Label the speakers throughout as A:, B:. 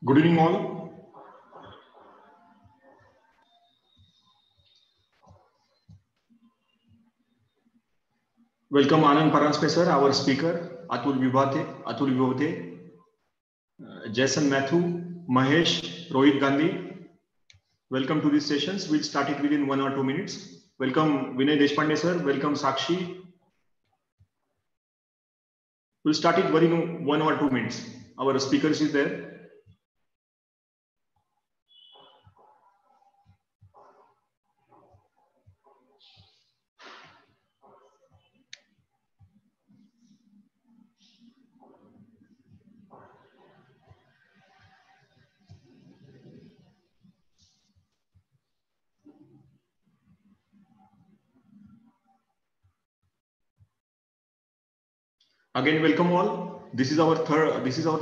A: Good evening, all. Welcome Anand Paranspe sir, our speaker, Atul Vibhavte, Jason Matthew, Mahesh, Rohit Gandhi. Welcome to these sessions. We'll start it within 1 or 2 minutes. Welcome Vinay Deshpande sir. Welcome Sakshi. We'll start it within 1 or 2 minutes. Our speakers is there. Again, welcome all. This is our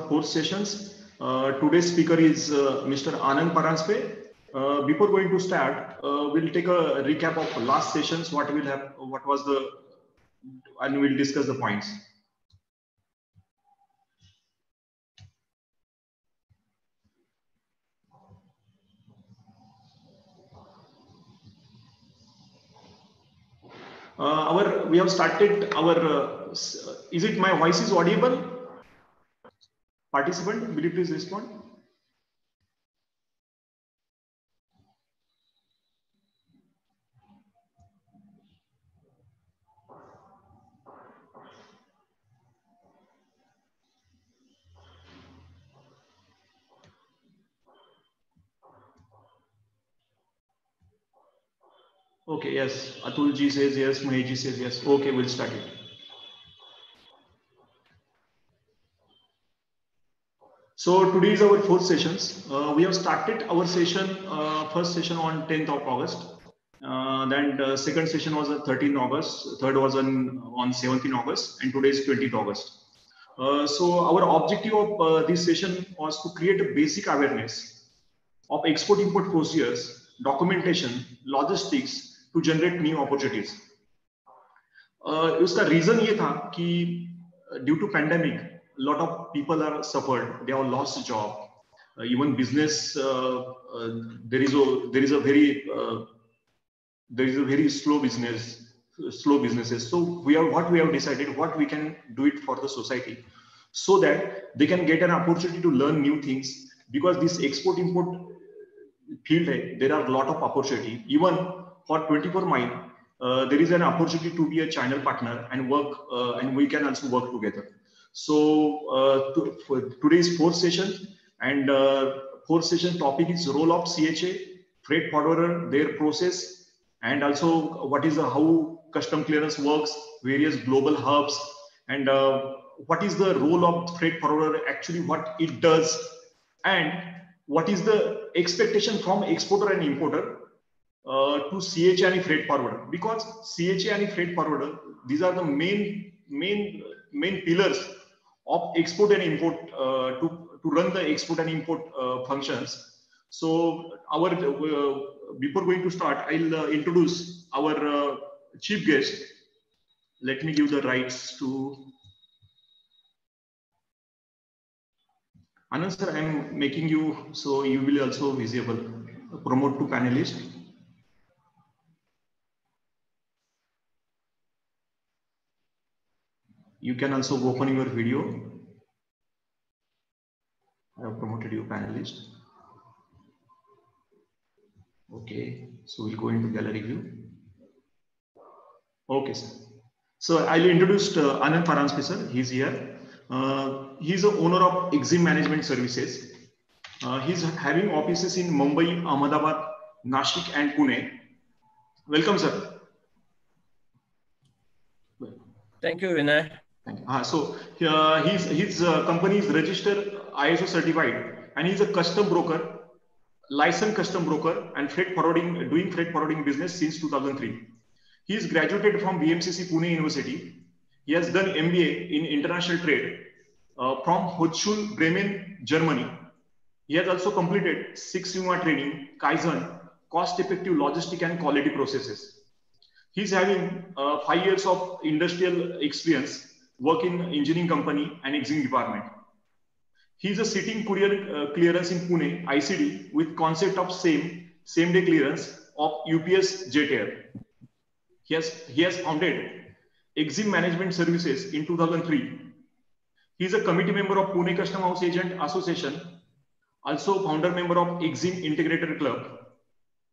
A: fourth sessions. Today's speaker is Mr. Anand Paranspe. Before going to start, we'll take a recap of last sessions. And we'll discuss the points. We have started our. Is it my voice is audible? Participant, will you please respond? Okay, yes. Atul ji says yes. Mahesh ji says yes. Okay, we'll start it. So today is our fourth sessions. We have started our session, first session on 10th of August. Then second session was on 13th August. Third was on 17th August, and today is 20th August. So our objective of this session was to create a basic awareness of export-import procedures, documentation, logistics to generate new opportunities. उसका reason ये था कि due to pandemic, a lot of people are suffered. They have lost job. Even business, there is a very slow businesses. So we have decided what we can do it for the society, so that they can get an opportunity to learn new things. Because this export-import field, there are a lot of opportunity. Even for 24 Mile, there is an opportunity to be a channel partner and work, and we can also work together. So for today's fourth session, and fourth session topic is role of CHA, freight forwarder, their process, and also what is how custom clearance works, various global hubs, and what is the role of freight forwarder, actually what it does, and what is the expectation from exporter and importer to CHA and freight forwarder. Because CHA and freight forwarder, these are the main pillars of export and import to run the export and import functions. So our before going to start, I'll introduce our chief guest. Let me give the rights to Anand sir. I'm making you so you will also visible. Promote to panelist. You can also open your video. I have promoted you panelist. Okay, so we'll go into gallery view. Okay, sir. So I'll introduce Anand Paranspe sir. He's here. He's the owner of Exim Management Services. He's having offices in Mumbai, Ahmedabad, Nashik, and Pune. Welcome, sir.
B: Thank you, Vinay.
A: Thank you. So his company is registered ISO certified, and he's a custom broker, licensed custom broker, and doing freight forwarding business since 2003. He is graduated from BMCC Pune University. He has done MBA in international trade from Hochschule Bremen, Germany. He has also completed 6 Sigma training, Kaizen, cost-effective logistic and quality processes. He's having 5 years of industrial experience, work in engineering company and engineering department. He is a sitting courier clearance in Pune, ICD, with concept of same day clearance of UPS Jet Air. He has founded Exim Management Services in 2003. He is a committee member of Pune Custom House Agent Association, also founder member of Exim Integrated Club.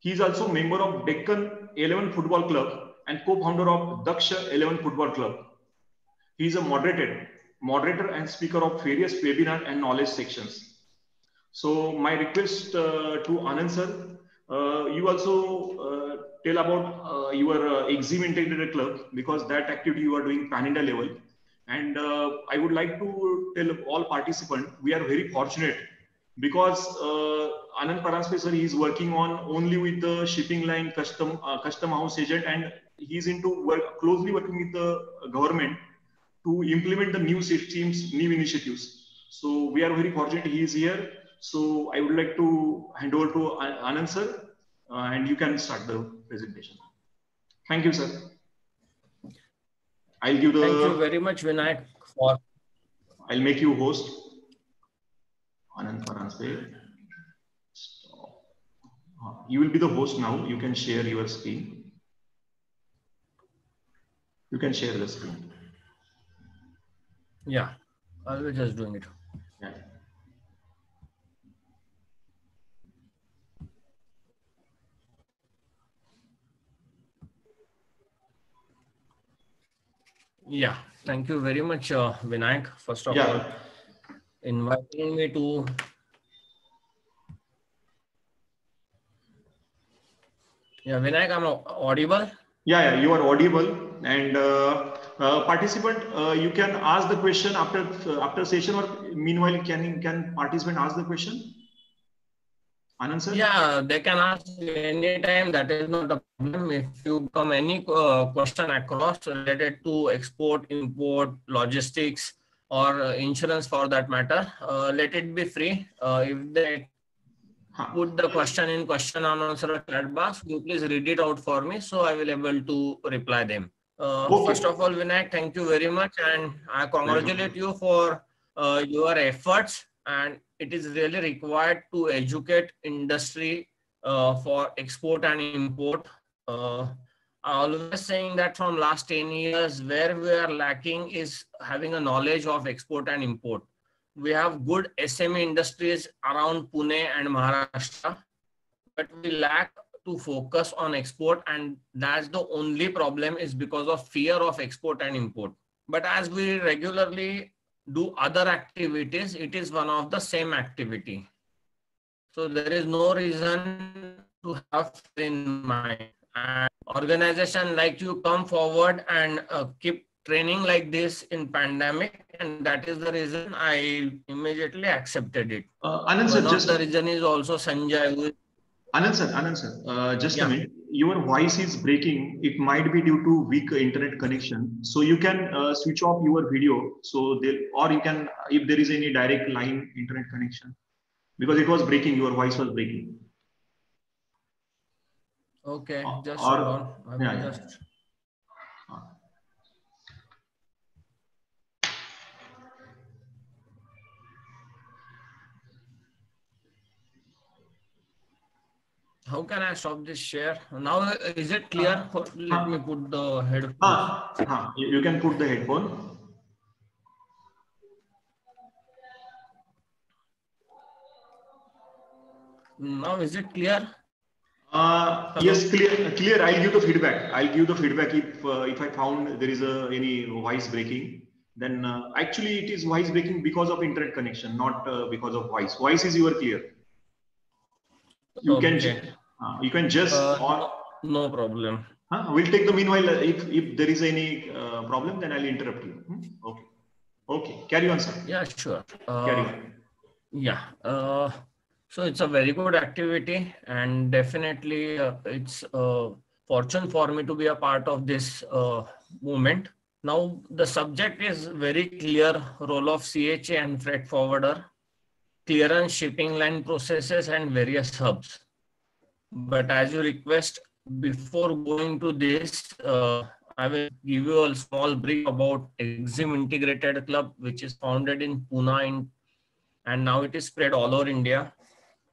A: He is also member of Deccan 11 Football Club and co-founder of Daksha 11 Football Club. He is a moderator and speaker of various webinar and knowledge sections. So my request to Anand sir, you also tell about your Exim Integrated Club, because that activity you are doing pan-India level. And I would like to tell all participants, we are very fortunate because Anand Paranspe sir, he is working on only with the shipping line custom house agent, and he is into closely working with the government to implement the new systems, new initiatives. So we are very fortunate he is here. So I would like to hand over to Anand sir, and you can start the presentation. Thank you, sir. I'll give the.
B: Thank you very much, Vinayak.
A: I'll make you host. Anand Paranspe. You will be the host now. You can share your screen. You can share the screen.
B: Yeah, I'll be just doing it.
A: Yeah.
B: Yeah, thank you very much, Vinayak. First of all, inviting me to. Yeah, Vinayak, I'm audible?
A: Yeah, you are audible. And participant, you can ask the question after session, or meanwhile can participant ask the question? Anand sir?
B: Yeah, they can ask anytime. That is not a problem. If you come any question across related to export, import, logistics, or insurance for that matter, let it be free. If they put the question in question and answer chat box, you please read it out for me, so I will able to reply them. Okay. First of all, Vinayak, thank you very much, and I congratulate you for your efforts. And it is really required to educate industry for export and import. I always saying that from last 10 years, where we are lacking is having a knowledge of export and import. We have good SME industries around Pune and Maharashtra, but we lack to focus on export, and that's the only problem is because of fear of export and import. But as we regularly do other activities, it is one of the same activity. So there is no reason to have in mind. And organization like you come forward and keep training like this in pandemic, and that is the reason I immediately accepted it.
A: Anand sir,
B: the reason is also Sanjay.
A: Anand sir, just a minute. Your voice is breaking. It might be due to weak internet connection. So you can switch off your video. So or you can, if there is any direct line internet connection, because it was breaking. Your voice was breaking.
B: Okay, just hold on. How can I stop this share? Now, is it clear? Let me put the headphone.
A: You can put the headphone.
B: Now, is it clear?
A: Yes, clear. I'll give the feedback. If I found there is any voice breaking. Then actually it is voice breaking because of internet connection, not because of voice. Voice is clear. You can just
B: no problem.
A: We'll take the meanwhile. If there is any problem, then I'll interrupt you. Okay. Carry on, sir.
B: Yeah, sure.
A: Carry on.
B: Yeah. So it's a very good activity, and definitely it's a fortune for me to be a part of this movement. Now, the subject is very clear: role of CHA and freight forwarder, clearance, shipping line processes, and various hubs. But as you request, before going to this, I will give you a small brief about Exim Integrated Club, which is founded in Pune and now it is spread all over India.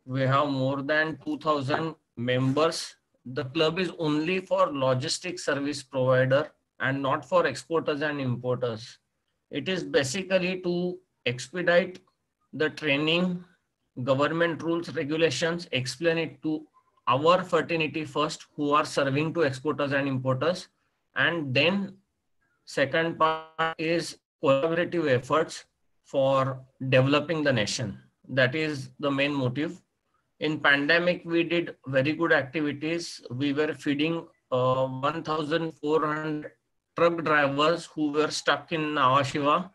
B: We have more than 2,000 members. The club is only for logistics service provider and not for exporters and importers. It is basically to expedite the training, government rules, regulations, explain it to our fraternity first, who are serving to exporters and importers. And then second part is collaborative efforts for developing the nation. That is the main motive. In pandemic, we did very good activities. We were feeding 1,400 truck drivers who were stuck in Nhava Sheva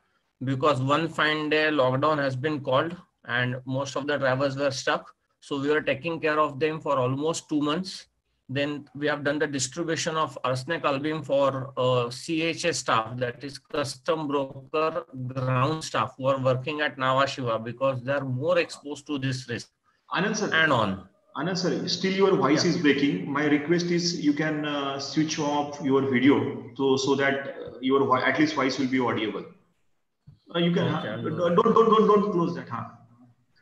B: because one fine day lockdown has been called and most of the drivers were stuck. So we were taking care of them for almost 2 months. Then we have done the distribution of arsenic album for CHA staff, that is custom broker ground staff who are working at Nhava Sheva because they are more exposed to this risk.
A: Anand sir,
B: And on.
A: Anand sir, still your voice is breaking. My request is you can switch off your video so that your at least voice will be audible. You can
B: Okay,
A: don't close that.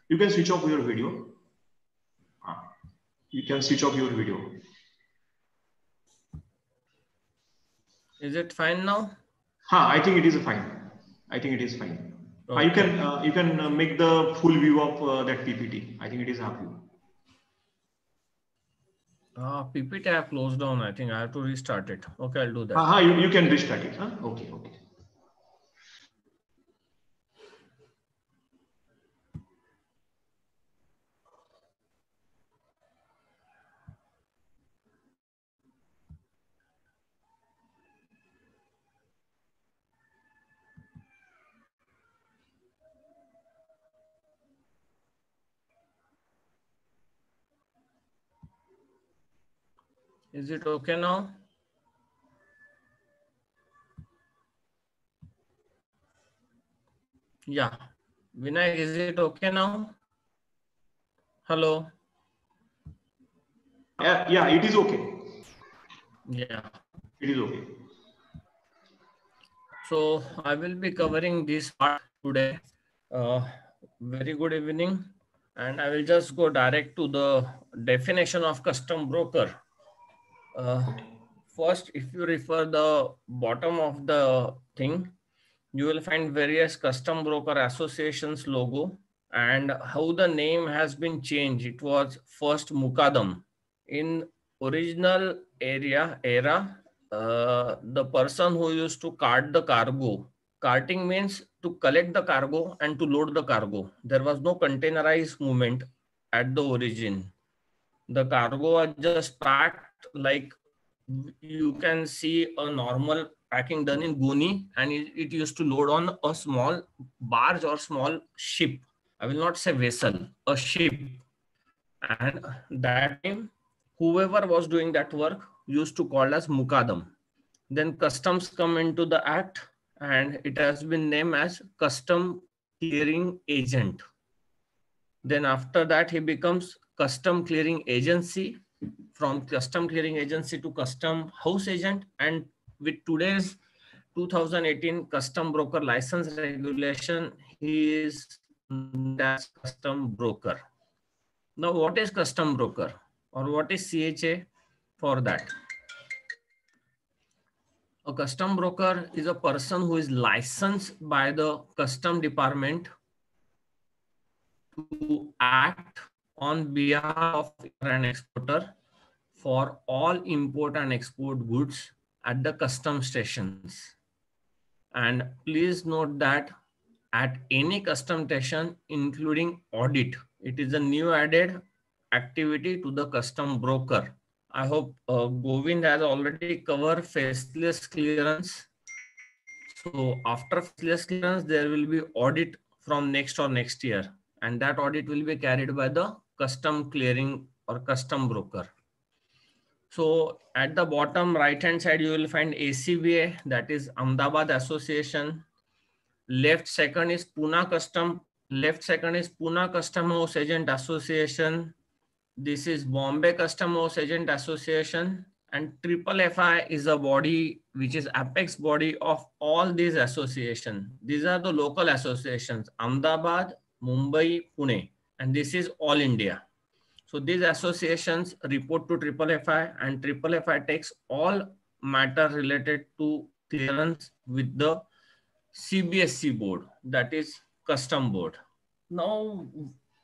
A: You can switch off your video. You can switch off your video.
B: Is it fine now?
A: I think it is fine. I think it is fine. Okay. You can make the full view of that PPT. I think it is half view.
B: PPT I have closed down. I think I have to restart it. Okay, I'll do that.
A: You can restart it. Okay.
B: Is it okay now? Yeah. Vinayak, is it okay now? Hello?
A: Yeah, it is okay.
B: Yeah.
A: It is okay.
B: So I will be covering this part today. Very good evening. And I will just go direct to the definition of custom broker. First, if you refer the bottom of the thing, you will find various custom broker associations logo and how the name has been changed. It was first Mukadam. In original era, the person who used to cart the cargo, carting means to collect the cargo and to load the cargo. There was no containerized movement at the origin. The cargo was just packed like you can see a normal packing done in Guni, and it used to load on a small barge or small ship. I will not say vessel, a ship. And that time, whoever was doing that work used to call as Mukadam. Then customs come into the act and it has been named as custom clearing agent. Then after that, he becomes custom clearing agency, from custom clearing agency to custom house agent, and with today's 2018 custom broker license regulation, he is as custom broker. Now, what is custom broker or what is CHA for that? A custom broker is a person who is licensed by the custom department to act on behalf of an exporter for all import and export goods at the custom stations. And please note that at any custom station, including audit, it is a new added activity to the custom broker. I hope Govind has already covered faceless clearance. So after faceless clearance, there will be audit from next year. And that audit will be carried by the custom clearing or custom broker. So at the bottom right hand side, you will find ACBA, that is Ahmedabad Association. Left second is Pune Custom. Left second is Pune Custom House Agent Association. This is Bombay Custom House Agent Association. And FFI is a body which is apex body of all these associations. These are the local associations: Ahmedabad, Mumbai, Pune, and this is all India. So these associations report to FFI, and FFI takes all matter related to clearance with the CBSC board, that is custom board. Now,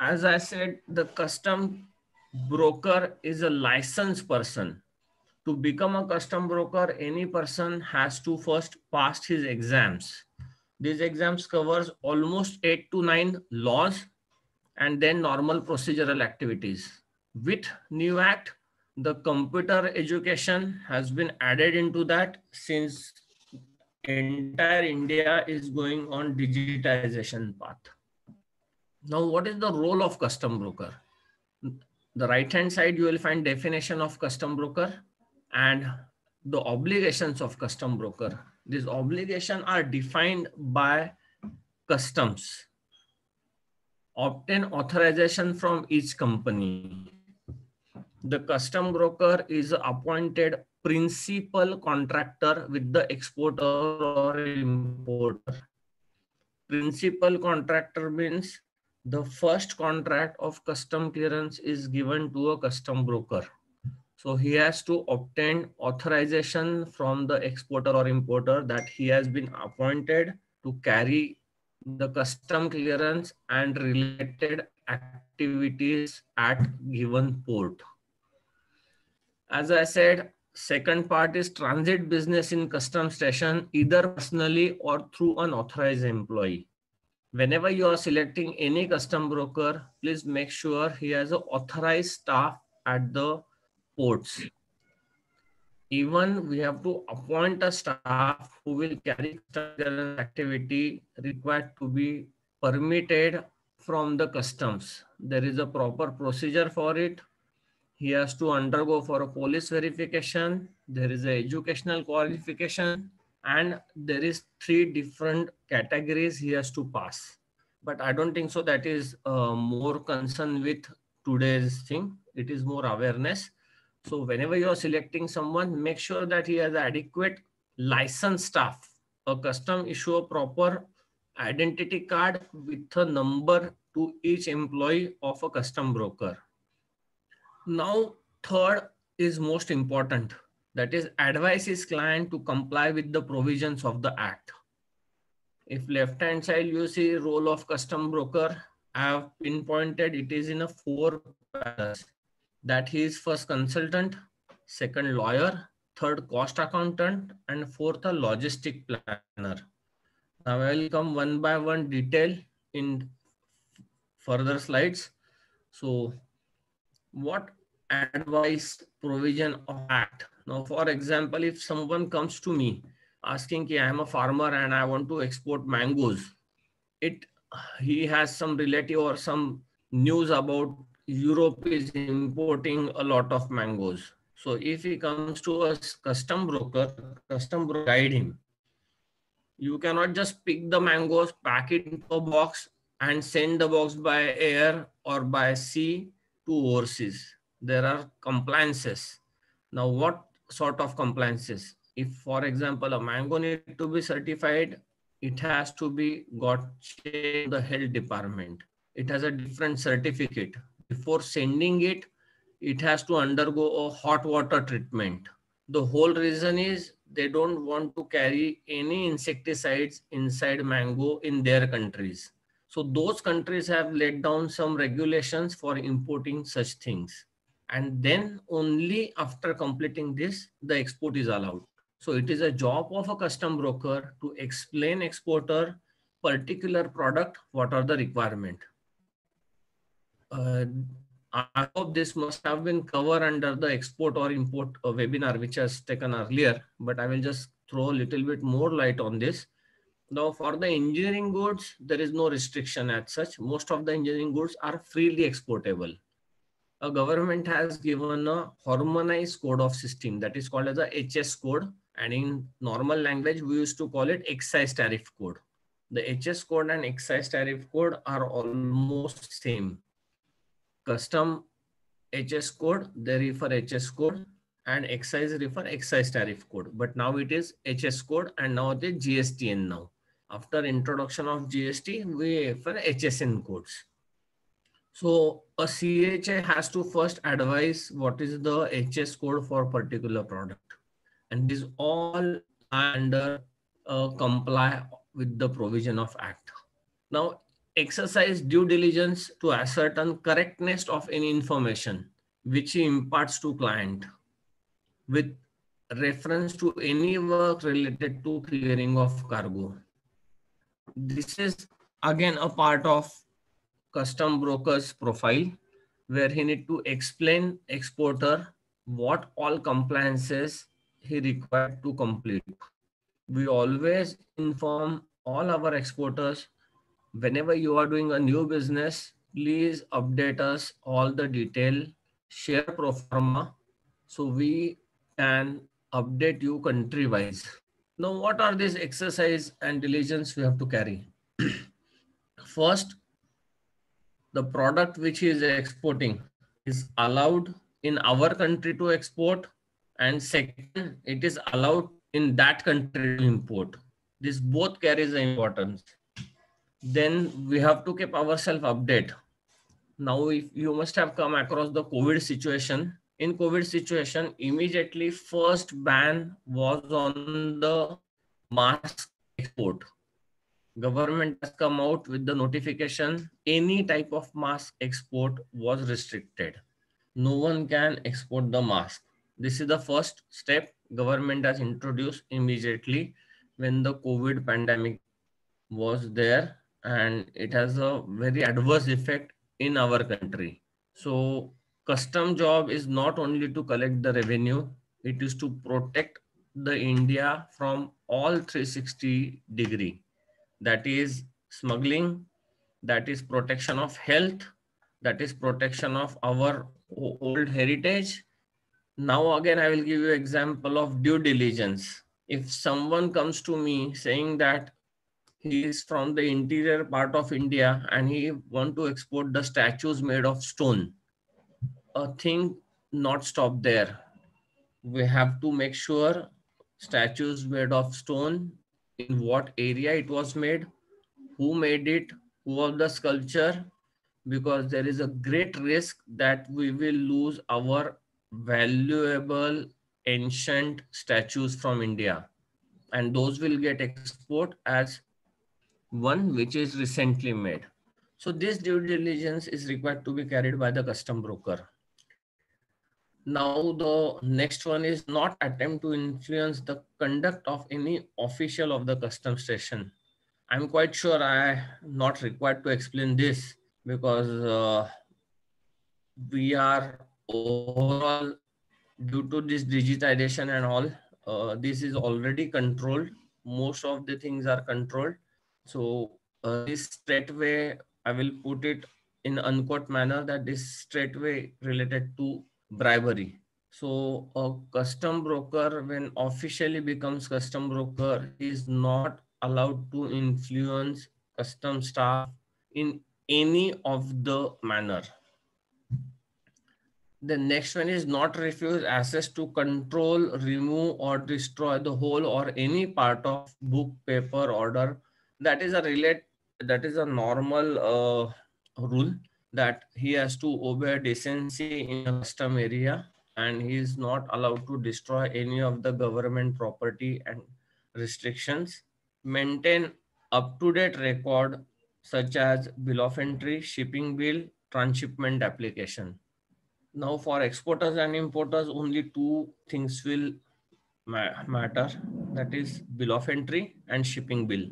B: as I said, the custom broker is a licensed person. To become a custom broker, any person has to first pass his exams. These exams covers almost 8 to 9 laws and then normal procedural activities. With new act, the computer education has been added into that, since entire India is going on digitization path. Now, what is the role of custom broker? The right hand side, you will find definition of custom broker and the obligations of custom broker. These obligations are defined by customs. Obtain authorization from each company. The custom broker is appointed principal contractor with the exporter or importer. Principal contractor means the first contract of custom clearance is given to a custom broker. So he has to obtain authorization from the exporter or importer that he has been appointed to carry the custom clearance and related activities at given port. As I said, second part is transit business in custom station, either personally or through an authorized employee. Whenever you are selecting any custom broker, please make sure he has an authorized staff at the ports. Even we have to appoint a staff who will carry custom activity required to be permitted from the customs. There is a proper procedure for it. He has to undergo for a police verification. There is a educational qualification, and there is 3 different categories he has to pass. But I don't think so that is more concern with today's thing. It is more awareness. So whenever you are selecting someone, make sure that he has adequate licensed staff. A custom issue a proper identity card with a number to each employee of a custom broker. Now, third is most important. That is, advise his client to comply with the provisions of the act. If left hand side you see role of custom broker, I have pinpointed it is in a 4 pillars. That he is first consultant, second lawyer, third cost accountant, and fourth a logistic planner. Now I will come one by one detail in further slides. So what advice provision of act? Now, for example, if someone comes to me asking, I am a farmer and I want to export mangoes, he has some relative or some news about Europe is importing a lot of mangoes. So if he comes to a custom broker guide him. You cannot just pick the mangoes, pack it into a box and send the box by air or by sea to overseas. There are compliances. Now, what sort of compliances? If, for example, a mango needs to be certified, it has to be got checked the health department. It has a different certificate. Before sending it, it has to undergo a hot water treatment. The whole reason is they don't want to carry any insecticides inside mango in their countries. So those countries have laid down some regulations for importing such things. And then only after completing this, the export is allowed. So it is a job of a custom broker to explain exporter particular product, what are the requirement. I hope this must have been covered under the export or import webinar, which has taken earlier, but I will just throw a little bit more light on this. Now, for the engineering goods, there is no restriction as such. Most of the engineering goods are freely exportable. A government has given a harmonized code of system that is called as a HS code. And in normal language, we used to call it excise tariff code. The HS code and excise tariff code are almost same. Custom HS code, they refer HS code, and excise refer excise tariff code. But now it is HS code and now it is GSTN now. After introduction of GST, we for HSN codes. So a CHA has to first advise what is the HS code for particular product. And these all lie under comply with the provision of Act. Now, exercise due diligence to ascertain correctness of any information which he imparts to client with reference to any work related to clearing of cargo. This is again a part of custom broker's profile where he need to explain exporter what all compliances he required to complete. We always inform all our exporters whenever you are doing a new business, please update us all the detail, share pro forma so we can update you country wise. Now, what are these exercise and diligence we have to carry? First, the product which he is exporting is allowed in our country to export, and second, it is allowed in that country to import. This both carries the importance. Then we have to keep ourselves update. Now, if you must have come across the COVID situation. In COVID situation, immediately first ban was on the mask export. Government has come out with the notification, any type of mask export was restricted. No one can export the mask. This is the first step government has introduced immediately when the COVID pandemic was there, and it has a very adverse effect in our country. So custom job is not only to collect the revenue, it is to protect the India from all 360-degree. That is smuggling, that is protection of health, that is protection of our old heritage. Now again, I will give you example of due diligence. If someone comes to me saying that he is from the interior part of India and he want to export the statues made of stone, a thing not stop there. We have to make sure statues made of stone, in what area it was made, who made it, who was the sculpture, because there is a great risk that we will lose our valuable ancient statues from India, and those will get export as one which is recently made. So this due diligence is required to be carried by the custom broker. Now the next one is not attempt to influence the conduct of any official of the custom station. I'm quite sure I am not required to explain this because we are overall, due to this digitization and all, this is already controlled. Most of the things are controlled. So this straightway, I will put it in unquote manner that this straightway related to bribery. So a custom broker, when officially becomes custom broker, is not allowed to influence custom staff in any of the manner. The next one is not refuse access to control, remove or destroy the whole or any part of book, paper, order. That is a normal rule that he has to obey decency in a custom area, and he is not allowed to destroy any of the government property and restrictions. Maintain up-to-date record such as bill of entry, shipping bill, transshipment application. Now for exporters and importers, only two things will matter. That is bill of entry and shipping bill.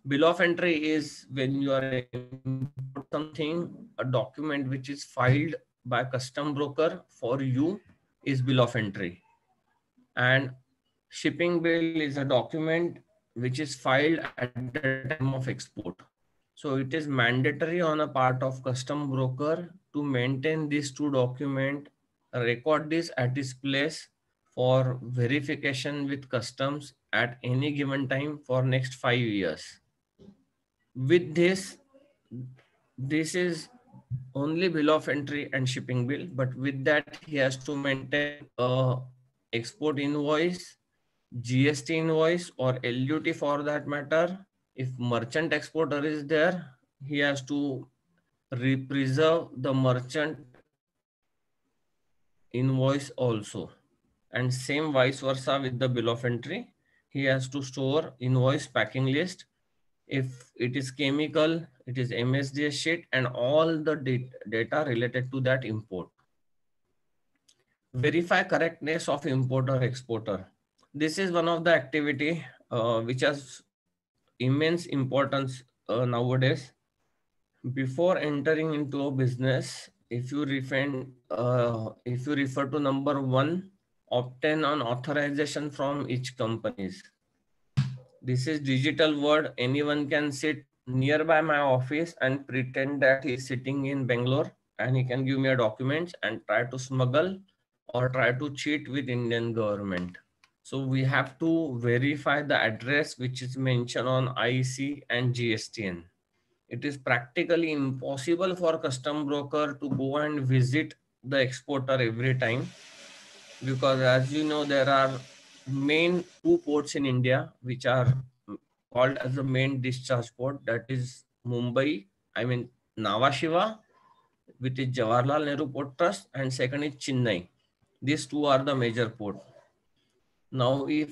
B: Bill of entry is when you are import something, a document which is filed by custom broker for you is bill of entry. And shipping bill is a document which is filed at the time of export. So it is mandatory on a part of custom broker to maintain these two documents, record this at this place for verification with customs at any given time for next 5 years. With this is only bill of entry and shipping bill, but with that he has to maintain a export invoice, GST invoice or LUT for that matter, If merchant exporter is there, he has to preserve the merchant invoice also. And same vice versa with the bill of entry. He has to store invoice packing list. If it is chemical, it is MSDS sheet and all the data related to that import. Verify correctness of importer exporter. This is one of the activity which has immense importance nowadays. Before entering into a business, if you refer to number one, obtain an authorization from each companies. This is digital world. Anyone can sit nearby my office and pretend that he's sitting in Bangalore and he can give me a document and try to smuggle or try to cheat with Indian government. So we have to verify the address which is mentioned on IC and GSTN. It is practically impossible for custom broker to go and visit the exporter every time, because as you know, there are main two ports in India which are called as the main discharge port. That is Mumbai, I mean Nhava Sheva, which is Jawaharlal Nehru Port Trust, and second is Chennai. These two are the major ports. Now, if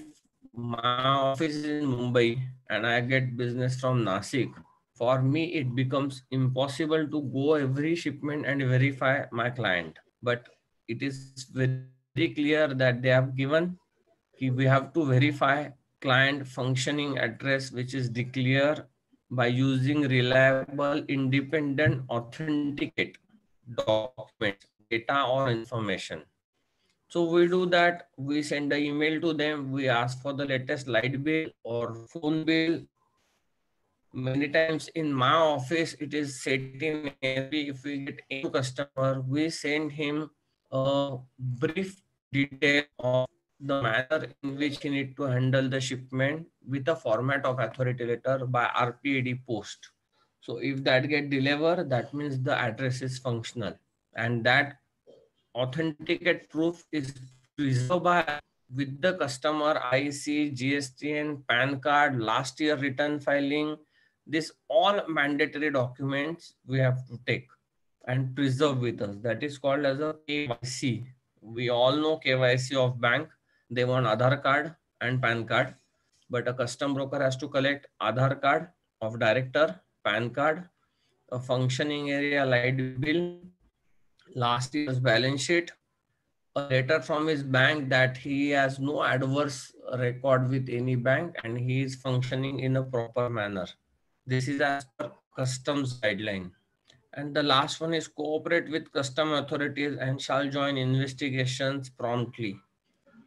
B: my office is in Mumbai and I get business from Nasik, for me it becomes impossible to go every shipment and verify my client. But it is very clear that they have given we have to verify client functioning address, which is declared by using reliable independent authenticate documents, data or information. So we do that. We send an email to them. We ask for the latest light bill or phone bill. Many times in my office, it is set in every, if we get a customer, we send him a brief detail of the manner in which he need to handle the shipment with a format of authority letter by RPAD post. So if that get delivered, that means the address is functional, and that authenticate proof is preserved by with the customer IC, GSTN, PAN card, last year return filing. This all mandatory documents we have to take and preserve with us. That is called as a KYC. We all know KYC of bank. They want Aadhaar card and PAN card, but a custom broker has to collect Aadhaar card of director, PAN card, a functioning area light bill, last year's balance sheet, a letter from his bank that he has no adverse record with any bank and he is functioning in a proper manner. This is as per customs guideline. And the last one is cooperate with custom authorities and shall join investigations promptly.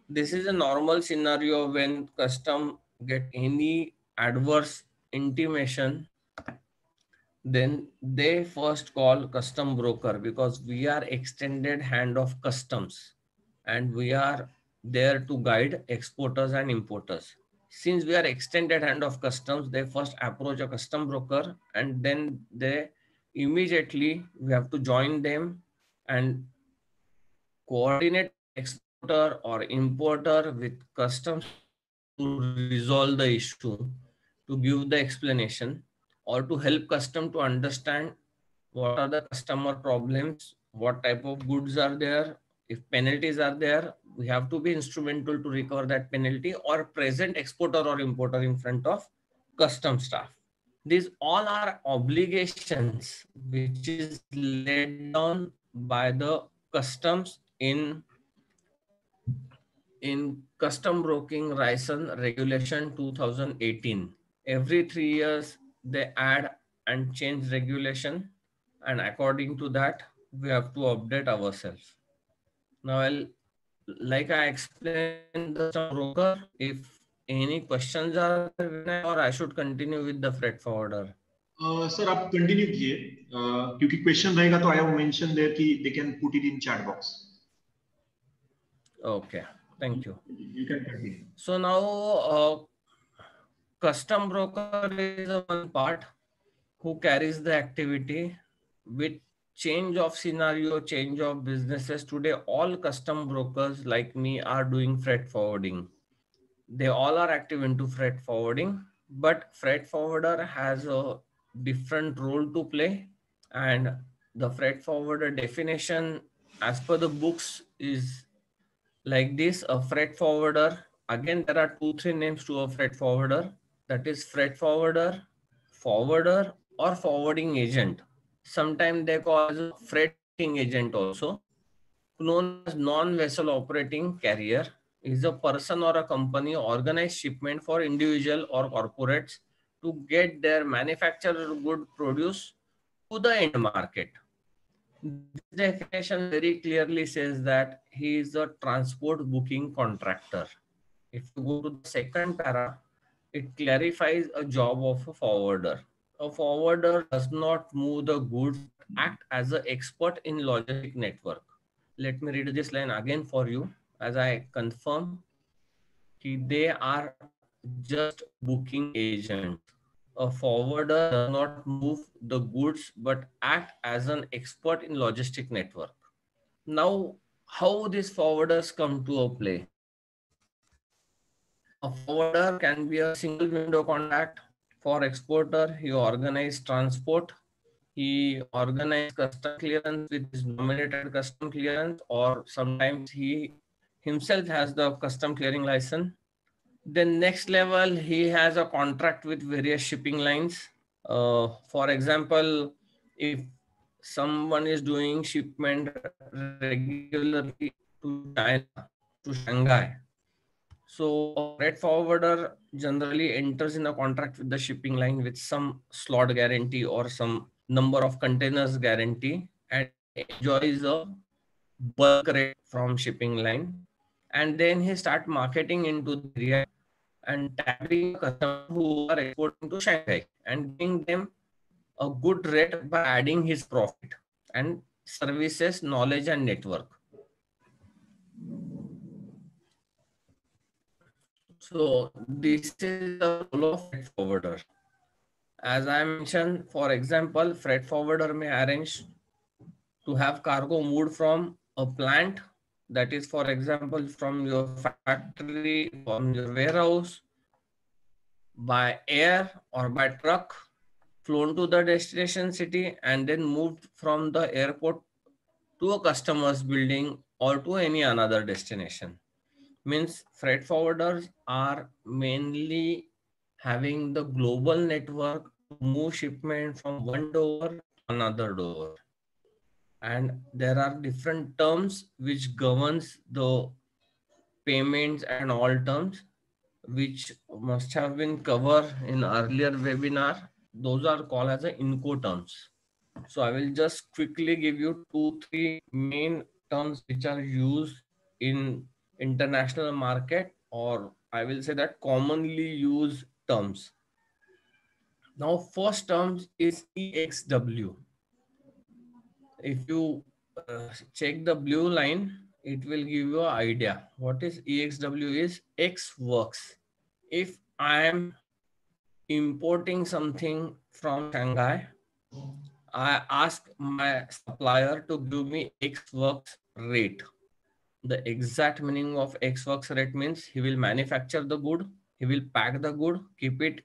B: This is a normal scenario when custom get any adverse intimation, then they first call custom broker, because we are extended hand of customs and we are there to guide exporters and importers. Since we are extended hand of customs, they first approach a custom broker and then they immediately we have to join them and coordinate exporter or importer with customs to resolve the issue, to give the explanation, or to help custom to understand what are the customer problems, what type of goods are there. If penalties are there, we have to be instrumental to recover that penalty or present exporter or importer in front of custom staff. These all are obligations which is laid down by the customs in custom broking license regulation 2018. Every 3 years they add and change regulation, and according to that we have to update ourselves. Now like I explained the custom broker, if any questions are there, or I should continue with the freight forwarder.
A: Sir आप continue कीजिए, क्योंकि question रहेगा तो I have mention there कि they can put it in chat box.
B: Okay, thank you.
A: You can continue.
B: So now custom broker is one part who carries the activity with change of scenario, change of businesses. Today, all custom brokers like me are doing freight forwarding. They all are active into freight forwarding, but freight forwarder has a different role to play, and the freight forwarder definition as per the books is like this. A freight forwarder, again there are two three names to a freight forwarder, that is freight forwarder, forwarder, or forwarding agent. Sometimes they call as a freighting agent also, known as non-vessel operating carrier, is a person or a company organized shipment for individual or corporates to get their manufactured good produce to the end market. This definition very clearly says that he is a transport booking contractor. If you go to the second para, it clarifies a job of a forwarder. A forwarder does not move the goods, act as an expert in logistic network. Let me read this line again for you as I confirm. They are just booking agents. A forwarder does not move the goods but act as an expert in logistic network. Now, how these forwarders come to a play? A forwarder can be a single window contact. For exporter, he organizes transport, he organizes custom clearance with his nominated custom clearance, or sometimes he himself has the custom clearing license. Then next level, he has a contract with various shipping lines. For example, if someone is doing shipment regularly to China, to Shanghai, so a freight forwarder generally enters in a contract with the shipping line with some slot guarantee or some number of containers guarantee, and enjoys a bulk rate from shipping line. And then he start marketing into the area and tapping customers who are exporting to Shanghai and giving them a good rate by adding his profit and services, knowledge, and network. So this is the role of freight forwarder. As I mentioned, for example, freight forwarder may arrange to have cargo moved from a plant, that is, for example, from your factory, from your warehouse, by air or by truck, flown to the destination city, and then moved from the airport to a customer's building or to any another destination. Means freight forwarders are mainly having the global network to move shipment from one door to another door. And there are different terms which governs the payments and all terms, which must have been covered in earlier webinar. Those are called as the Incoterms. So I will just quickly give you two, three main terms which are used in international market, or I will say that commonly used terms. Now, first term is EXW. If you check the blue line, it will give you an idea. What is EXW is X works. If I am importing something from Shanghai, I ask my supplier to give me X works rate. The exact meaning of X works rate means he will manufacture the good, he will pack the good, keep it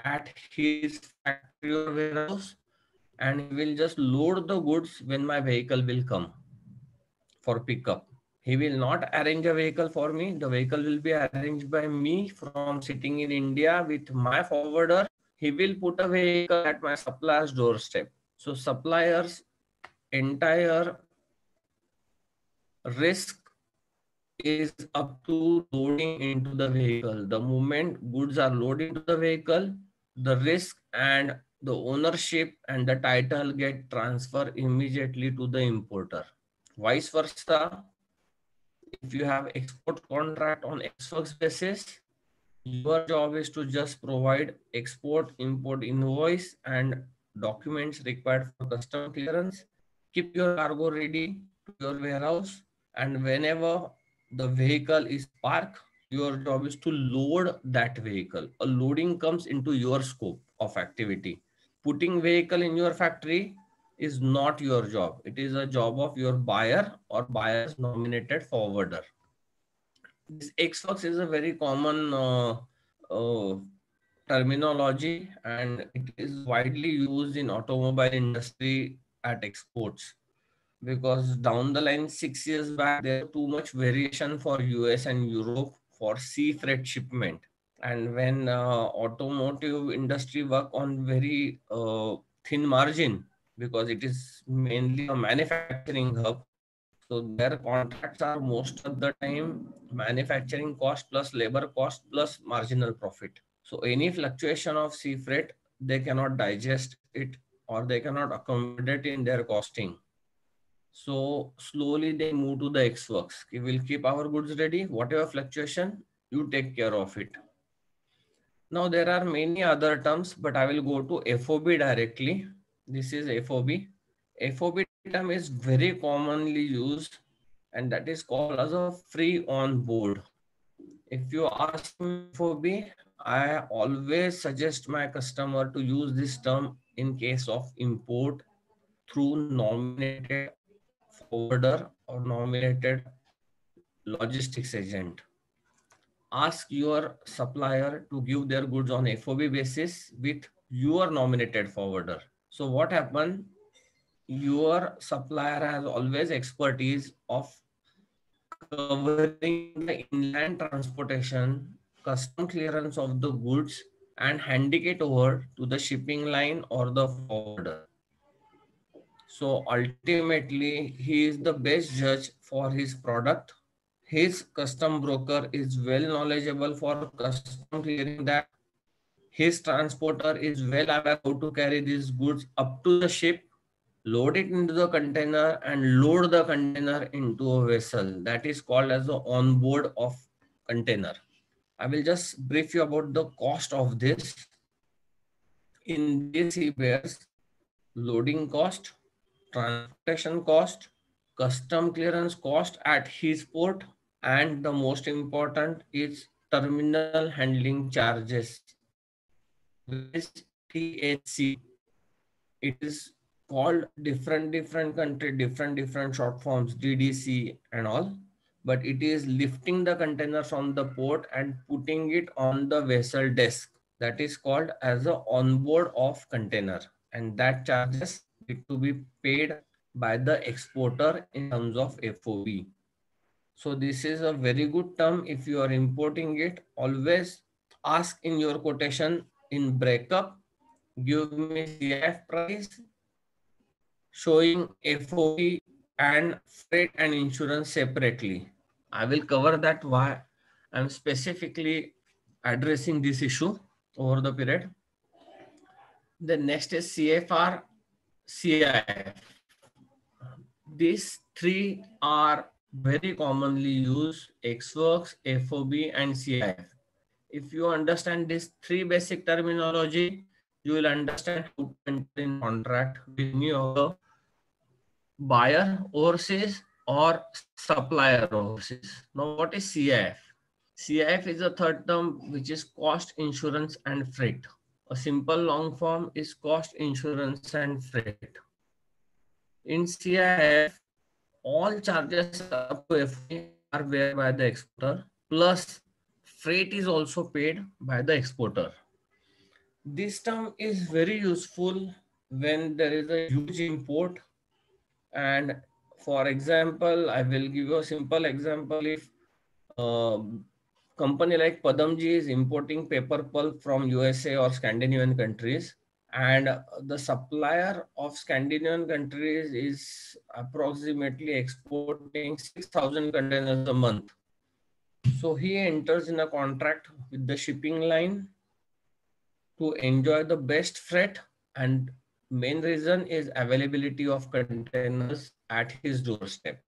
B: at his factory or warehouse, and he will just load the goods when my vehicle will come for pickup. He will not arrange a vehicle for me. The vehicle will be arranged by me from sitting in India with my forwarder. He will put a vehicle at my supplier's doorstep. So supplier's entire risk is up to loading into the vehicle. The moment goods are loaded into the vehicle, the risk and the ownership and the title get transferred immediately to the importer. Vice versa, if you have export contract on ex-works basis, your job is to just provide export import invoice and documents required for custom clearance. Keep your cargo ready to your warehouse, and whenever the vehicle is parked, your job is to load that vehicle. A loading comes into your scope of activity. Putting vehicle in your factory is not your job. It is a job of your buyer or buyer's nominated forwarder. This Xworks is a very common terminology, and it is widely used in automobile industry at exports, because down the line 6 years back there was too much variation for US and Europe for sea freight shipment. And when automotive industry work on very thin margin, because it is mainly a manufacturing hub, so their contracts are most of the time manufacturing cost plus labor cost plus marginal profit. So any fluctuation of sea freight, they cannot digest it or they cannot accommodate in their costing. So slowly they move to the Ex Works. We will keep our goods ready. Whatever fluctuation, you take care of it. Now there are many other terms, but I will go to FOB directly. This is FOB. FOB term is very commonly used, and that is called as a free on board. If you ask me FOB, I always suggest my customer to use this term in case of import through nominated forwarder or nominated logistics agent. Ask your supplier to give their goods on FOB basis with your nominated forwarder. So what happened? Your supplier has always expertise of covering the inland transportation, custom clearance of the goods, and handing it over to the shipping line or the forwarder. So ultimately, he is the best judge for his product. His custom broker is well knowledgeable for custom clearing that. His transporter is well aware how to carry these goods up to the ship, load it into the container, and load the container into a vessel. That is called as the onboard of container. I will just brief you about the cost of this. In this, he bears loading cost, transportation cost, custom clearance cost at his port, and the most important is terminal handling charges, which is THC. It is called different country, different short forms, DDC and all, but it is lifting the container from the port and putting it on the vessel desk. That is called as a onboard of container, and that charges need to be paid by the exporter in terms of FOB. So this is a very good term. If you are importing it, always ask in your quotation in breakup, give me CIF price showing FOB and freight and insurance separately. I will cover that why I'm specifically addressing this issue over the period. The next is CFR, CIF. These three are very commonly used: Ex Works, FOB, and CIF. If you understand these three basic terminology, you will understand how to enter in contract with any of the buyer overseas or supplier overseas. Now, what is CIF? CIF is a third term which is cost, insurance, and freight. A simple long form is cost, insurance, and freight. In CIF, all charges up to FOB are bear by the exporter, plus freight is also paid by the exporter. This term is very useful when there is a huge import. And for example, I will give you a simple example. If a company like Padamji is importing paper pulp from USA or Scandinavian countries, and the supplier of Scandinavian countries is approximately exporting 6,000 containers a month. So he enters in a contract with the shipping line to enjoy the best freight, and main reason is availability of containers at his doorstep.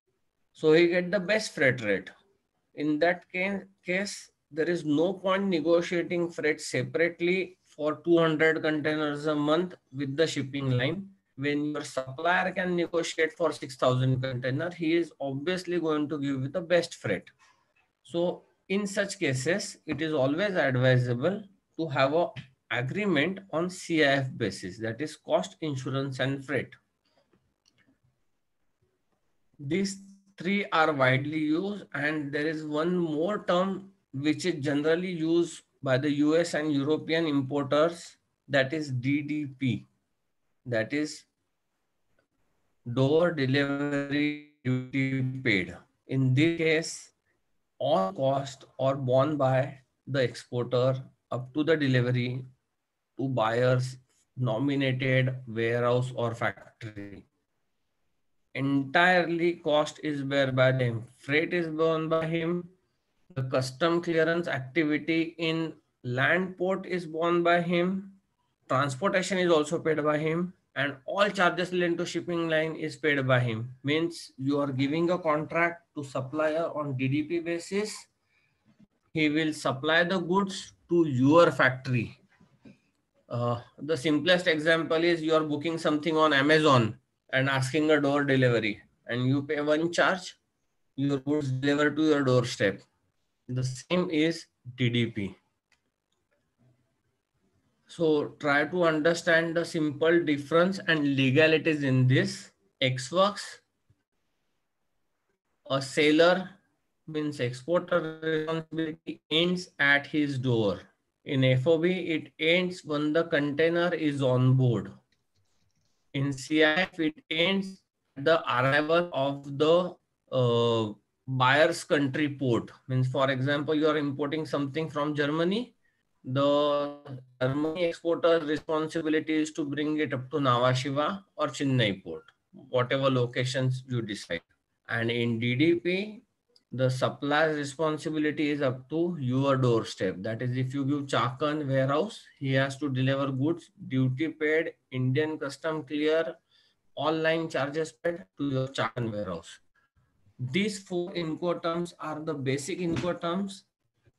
B: So he get the best freight rate. In that case, there is no point negotiating freight separately for 200 containers a month with the shipping line. When your supplier can negotiate for 6,000 containers, he is obviously going to give you the best freight. So in such cases, it is always advisable to have a agreement on CIF basis, that is cost, insurance, and freight. These three are widely used, and there is one more term which is generally used by the US and European importers, that is DDP, that is door delivery duty paid. In this case, all costs are borne by the exporter up to the delivery to buyers nominated warehouse or factory. Entirely cost is bear by them. Freight is borne by him. The custom clearance activity in land port is borne by him. Transportation is also paid by him, and all charges linked to shipping line is paid by him. Means you are giving a contract to supplier on DDP basis. He will supply the goods to your factory. The simplest example is you are booking something on Amazon and asking a door delivery, and you pay one charge, your goods delivered to your doorstep. The same is DDP. So try to understand the simple difference and legalities in this. Ex-works, a seller means exporter responsibility ends at his door. In FOB, it ends when the container is on board. In CIF, it ends at the arrival of the buyer's country port. Means, for example, you are importing something from Germany. The Germany exporter's responsibility is to bring it up to Nhava Sheva or Chennai port, whatever locations you decide. And in DDP, the supplier's responsibility is up to your doorstep. That is, if you give Chakan warehouse, he has to deliver goods, duty paid, Indian custom clear, all line charges paid to your Chakan warehouse. These four Incoterms are the basic Incoterms.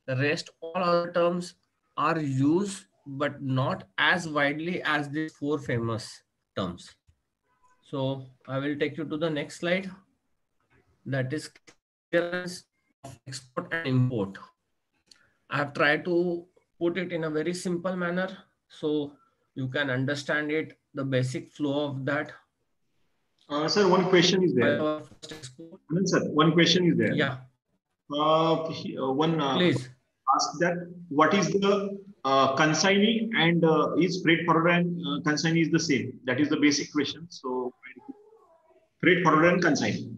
B: The rest, all other terms are used, but not as widely as these four famous terms. So I will take you to the next slide. That is clearance of export and import. I have tried to put it in a very simple manner so you can understand it, the basic flow of that.
A: Sir, one question is there. Anand sir, one question is there.
B: Yeah.
A: Please ask that what is the consignee and is freight forwarder and consignee is the same? That is the basic question. So freight forwarder and consignee.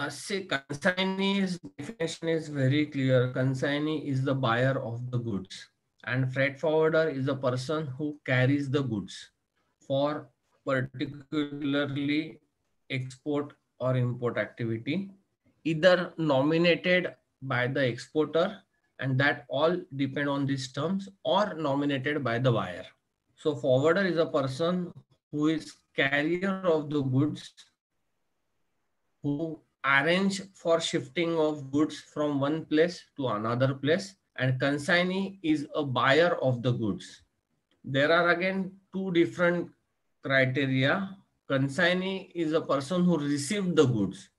B: See, consignee's definition is very clear. Consignee is the buyer of the goods, and freight forwarder is the person who carries the goods for particularly export or import activity, either nominated by the exporter, and that all depend on these terms, or nominated by the buyer. So forwarder is a person who is carrier of the goods, who arrange for shifting of goods from one place to another place, and consignee is a buyer of the goods. There are again two different criteria. Consignee is a person who received the goods,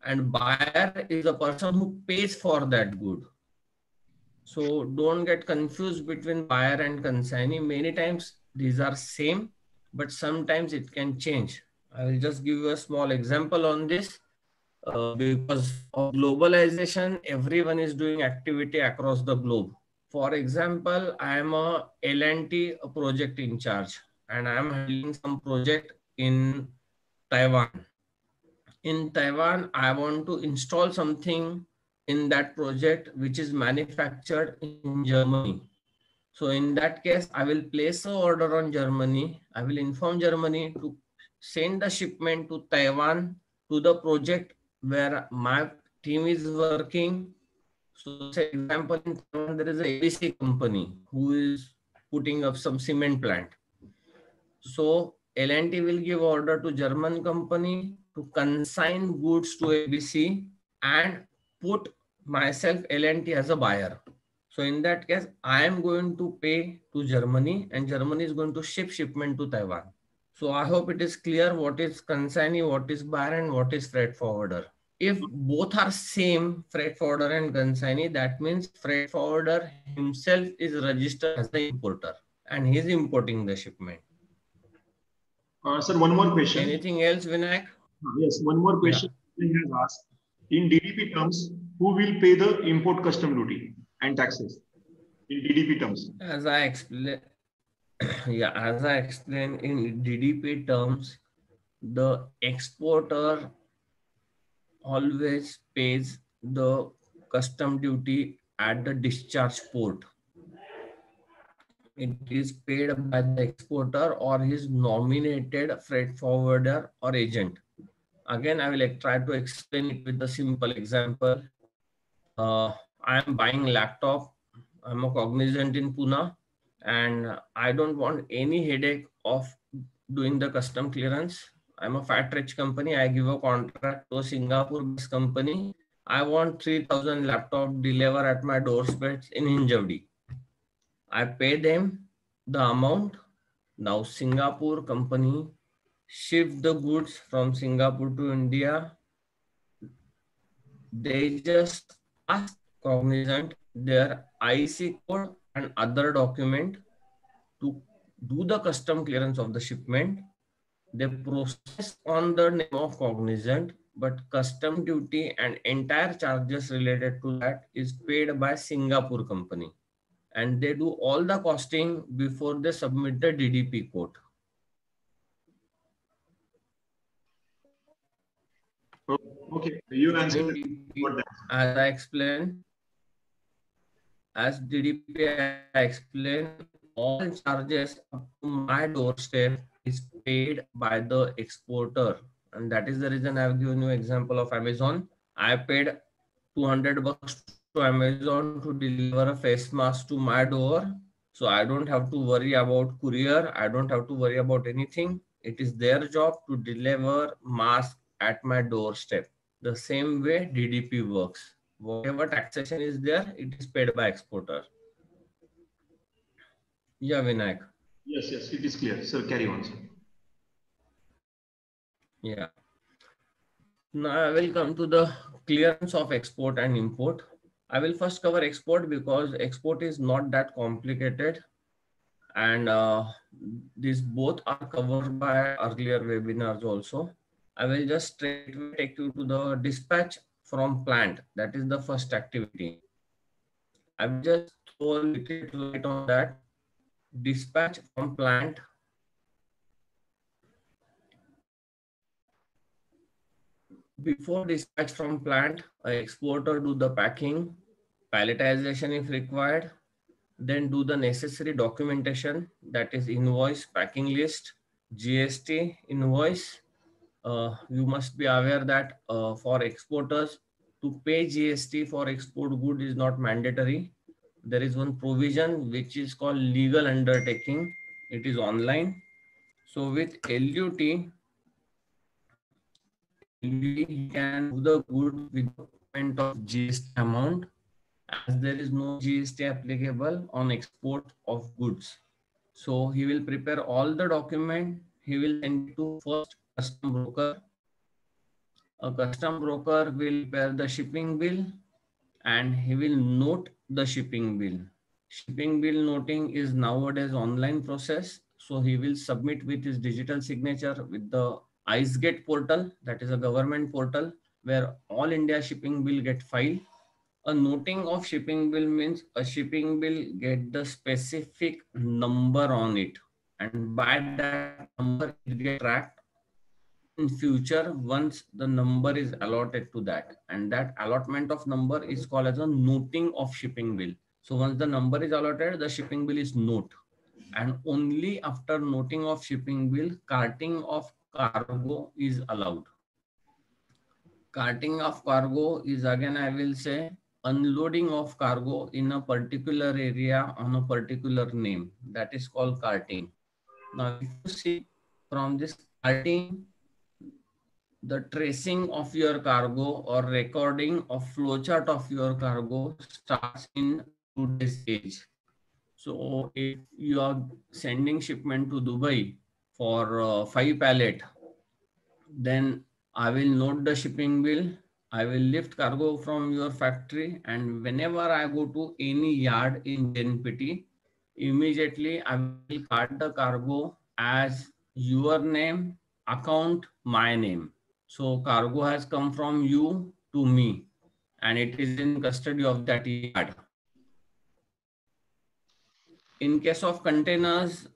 B: and buyer is a person who pays for that good. So don't get confused between buyer and consignee. Many times these are same, but sometimes it can change. I will just give you a small example on this. Because of globalization, everyone is doing activity across the globe. For example, I am a L&T project in charge, and I am handling some project in Taiwan. In Taiwan, I want to install something in that project which is manufactured in Germany. So in that case, I will place an order on Germany. I will inform Germany to send the shipment to Taiwan to the project where my team is working. So say example, in Taiwan, there is a ABC company who is putting up some cement plant. So L&T will give order to German company to consign goods to ABC and put myself L&T as a buyer. So in that case, I am going to pay to Germany, and Germany is going to ship shipment to Taiwan. So I hope it is clear what is consignee, what is buyer, and what is freight forwarder. If both are same, freight forwarder and consignee, that means freight forwarder himself is registered as the importer and he is importing the shipment.
A: Sir, one more question.
B: Anything else, Vinayak?
A: Yes, one more question. Yeah. He has asked. In DDP terms, who will pay the import custom duty and taxes in DDP terms?
B: As I explained, yeah, as I explained in DDP terms, the exporter always pays the custom duty at the discharge port. It is paid by the exporter or his nominated freight forwarder or agent. Again, I will try to explain it with a simple example. I am buying laptop. I'm a Cognizant in Pune, and I don't want any headache of doing the custom clearance. I'm a fat rich company. I give a contract to a Singapore-based company. I want 3,000 laptop deliver at my doorstep in Hinjawadi. I pay them the amount. Now Singapore company ship the goods from Singapore to India. They just ask Cognizant their IC code and other document to do the custom clearance of the shipment. They process on the name of Cognizant, but custom duty and entire charges related to that is paid by Singapore company. And they do all the costing before they submit the DDP quote.
A: Okay, you answered
B: as I explained, as DDP I explained, all charges up to my doorstep is paid by the exporter. And that is the reason I've given you example of Amazon. I paid $200 to Amazon to deliver a face mask to my door. So I don't have to worry about courier. I don't have to worry about anything. It is their job to deliver mask at my doorstep. The same way DDP works. Whatever taxation is there, it is paid by exporter. Yeah, Vinayak.
A: Yes, it is clear. Sir, carry on, sir.
B: Yeah. Now I will come to the clearance of export and import. I will first cover export because export is not that complicated, and these both are covered by earlier webinars also. I will just straightway take you to the dispatch from plant. That is the first activity. I will just throw a little light on that. Dispatch from plant. Before dispatch from plant, an exporter do the packing, palletization if required, then do the necessary documentation, that is invoice, packing list, GST invoice. You must be aware that for exporters to pay GST for export good is not mandatory. There is one provision which is called legal undertaking. It is online. So with LUT, you can do the good with the payment of GST amount, as there is no GST applicable on export of goods. So he will prepare all the document. He will send it to first custom broker. A custom broker will prepare the shipping bill and he will note the shipping bill. Shipping bill noting is nowadays online process. So he will submit with his digital signature with the IceGate portal. That is a government portal where all India shipping bill get filed. A noting of shipping bill means a shipping bill get the specific number on it, and by that number it get tracked in future once the number is allotted to that, and that allotment of number is called as a noting of shipping bill. So once the number is allotted, the shipping bill is note, and only after noting of shipping bill, carting of cargo is allowed. Carting of cargo is, again I will say, unloading of cargo in a particular area on a particular name. That is called carting. Now if you see from this carting, the tracing of your cargo or recording of flowchart of your cargo starts in today's age. So if you are sending shipment to Dubai for 5 pallet, then I will note the shipping bill. I will lift cargo from your factory, and whenever I go to any yard in JNPT, immediately I will card the cargo as your name, account, my name. So cargo has come from you to me, and it is in custody of that yard. In case of containers,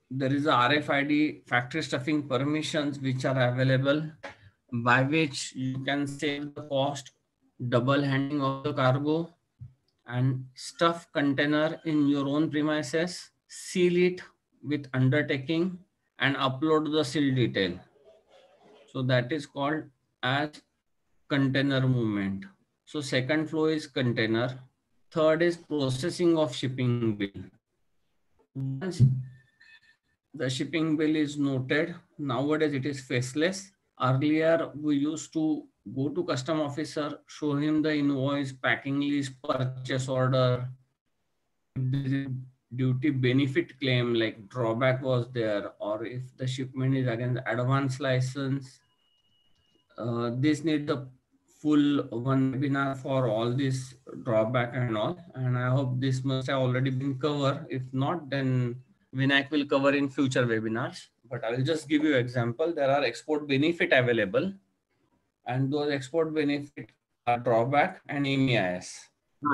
B: there is a RFID factory stuffing permissions which are available, by which you can save the cost, double handling of the cargo, and stuff container in your own premises, seal it with undertaking, and upload the seal detail. So that is called as container movement. So second flow is container. Third is processing of shipping bill. Once the shipping bill is noted, nowadays it is faceless. Earlier we used to go to custom officer, show him the invoice, packing list, purchase order. If there is duty benefit claim like drawback was there, or if the shipment is against advance license, this needs a full one webinar for all this drawback and all. And I hope this must have already been covered. If not, then Vinayak will cover in future webinars. But I will just give you example. There are export benefit available, and those export benefit are drawback and MEIS.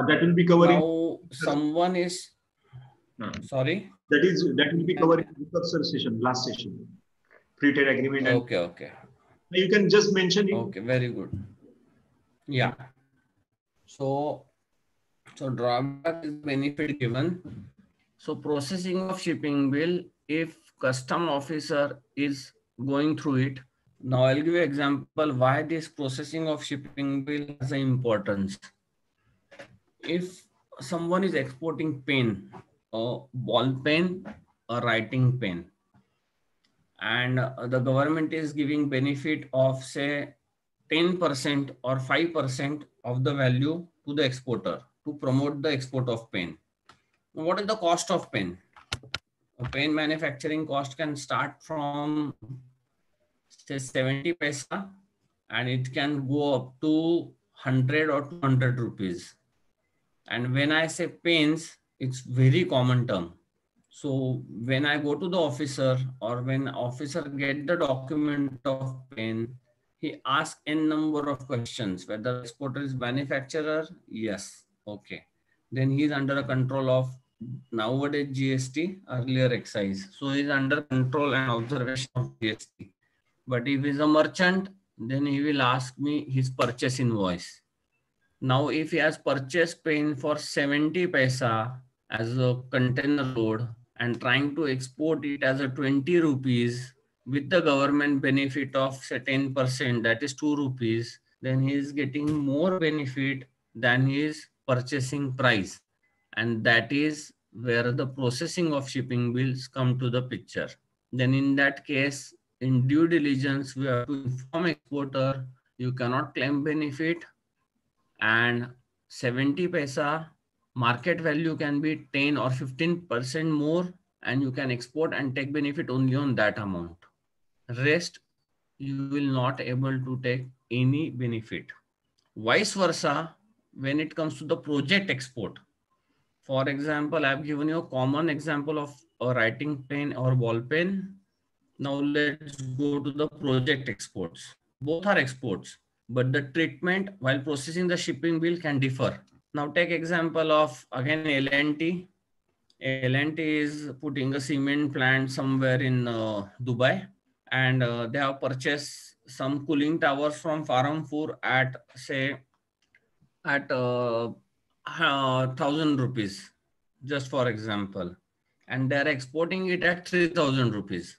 A: That will be covered
B: now someone is sorry.
A: That will be covered in the session, last session. Free trade agreement.
B: Okay.
A: You can just mention it.
B: Okay, very good. Yeah. So drawback is benefit given. So processing of shipping bill, if custom officer is going through it. Now I'll give you an example why this processing of shipping bill has an importance. If someone is exporting pen, a ball pen, a writing pen, and the government is giving benefit of say 10% or 5% of the value to the exporter to promote the export of pen. Now, what is the cost of pen? A pen manufacturing cost can start from say 70 paisa and it can go up to 100 or 200 rupees. And when I say pens, it's very common term. So when I go to the officer or when officer get the document of pen, he asks n number of questions, whether exporter is manufacturer, yes, okay. Then he is under a control of nowadays GST, earlier excise. So he is under control and observation of GST. But if he is a merchant, then he will ask me his purchase invoice. Now, if he has purchased pen for 70 paisa as a container load and trying to export it as a 20 rupees with the government benefit of say 10%, that is 2 rupees, then he is getting more benefit than his purchasing price. And that is where the processing of shipping bills come to the picture. Then in that case, in due diligence, we have to inform exporter, you cannot claim benefit, and 70 paisa market value can be 10 or 15% more, and you can export and take benefit only on that amount. Rest, you will not able to take any benefit. Vice versa, when it comes to the project export. For example, I've given you a common example of a writing pen or ball pen. Now let's go to the project exports. Both are exports, but the treatment while processing the shipping bill can differ. Now take example of again L&T. L&T is putting a cement plant somewhere in Dubai, and they have purchased some cooling towers from Paramfour at say at 1,000 rupees, just for example, and they are exporting it at 3,000 rupees,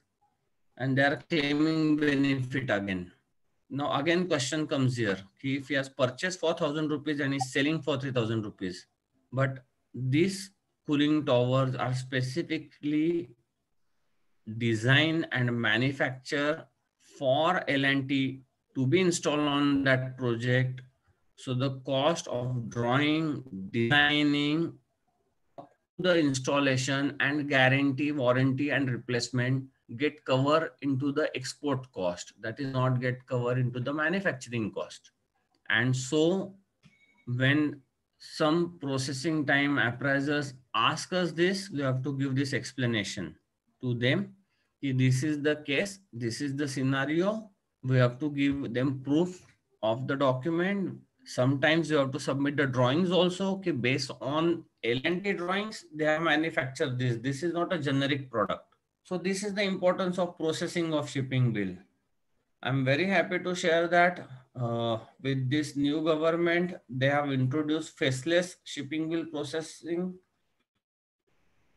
B: and they are claiming benefit again. Now again question comes here. If he has purchased 4,000 rupees and is selling for 3,000 rupees, but these cooling towers are specifically designed and manufactured for L&T to be installed on that project. So the cost of drawing, designing, the installation and guarantee, warranty and replacement get covered into the export cost. That is not get covered into the manufacturing cost. And so when some processing time appraisers ask us this, we have to give this explanation to them. This is the case, this is the scenario. We have to give them proof of the document Sometimes you have to submit the drawings also. Okay, based on L&T drawings, they have manufactured this. This is not a generic product. So this is the importance of processing of shipping bill. I'm very happy to share that with this new government, they have introduced faceless shipping bill processing,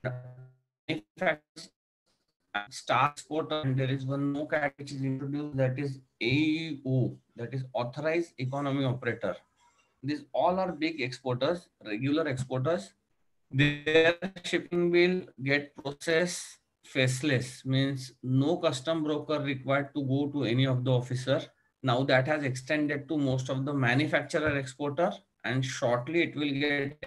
B: and manufacturers and star exporter. And there is one more category which is introduced, that is AEO, that is authorized economy operator. These all are big exporters, regular exporters. Their shipping bill get processed faceless, means no custom broker required to go to any of the officer. Now that has extended to most of the manufacturer exporter, and shortly it will get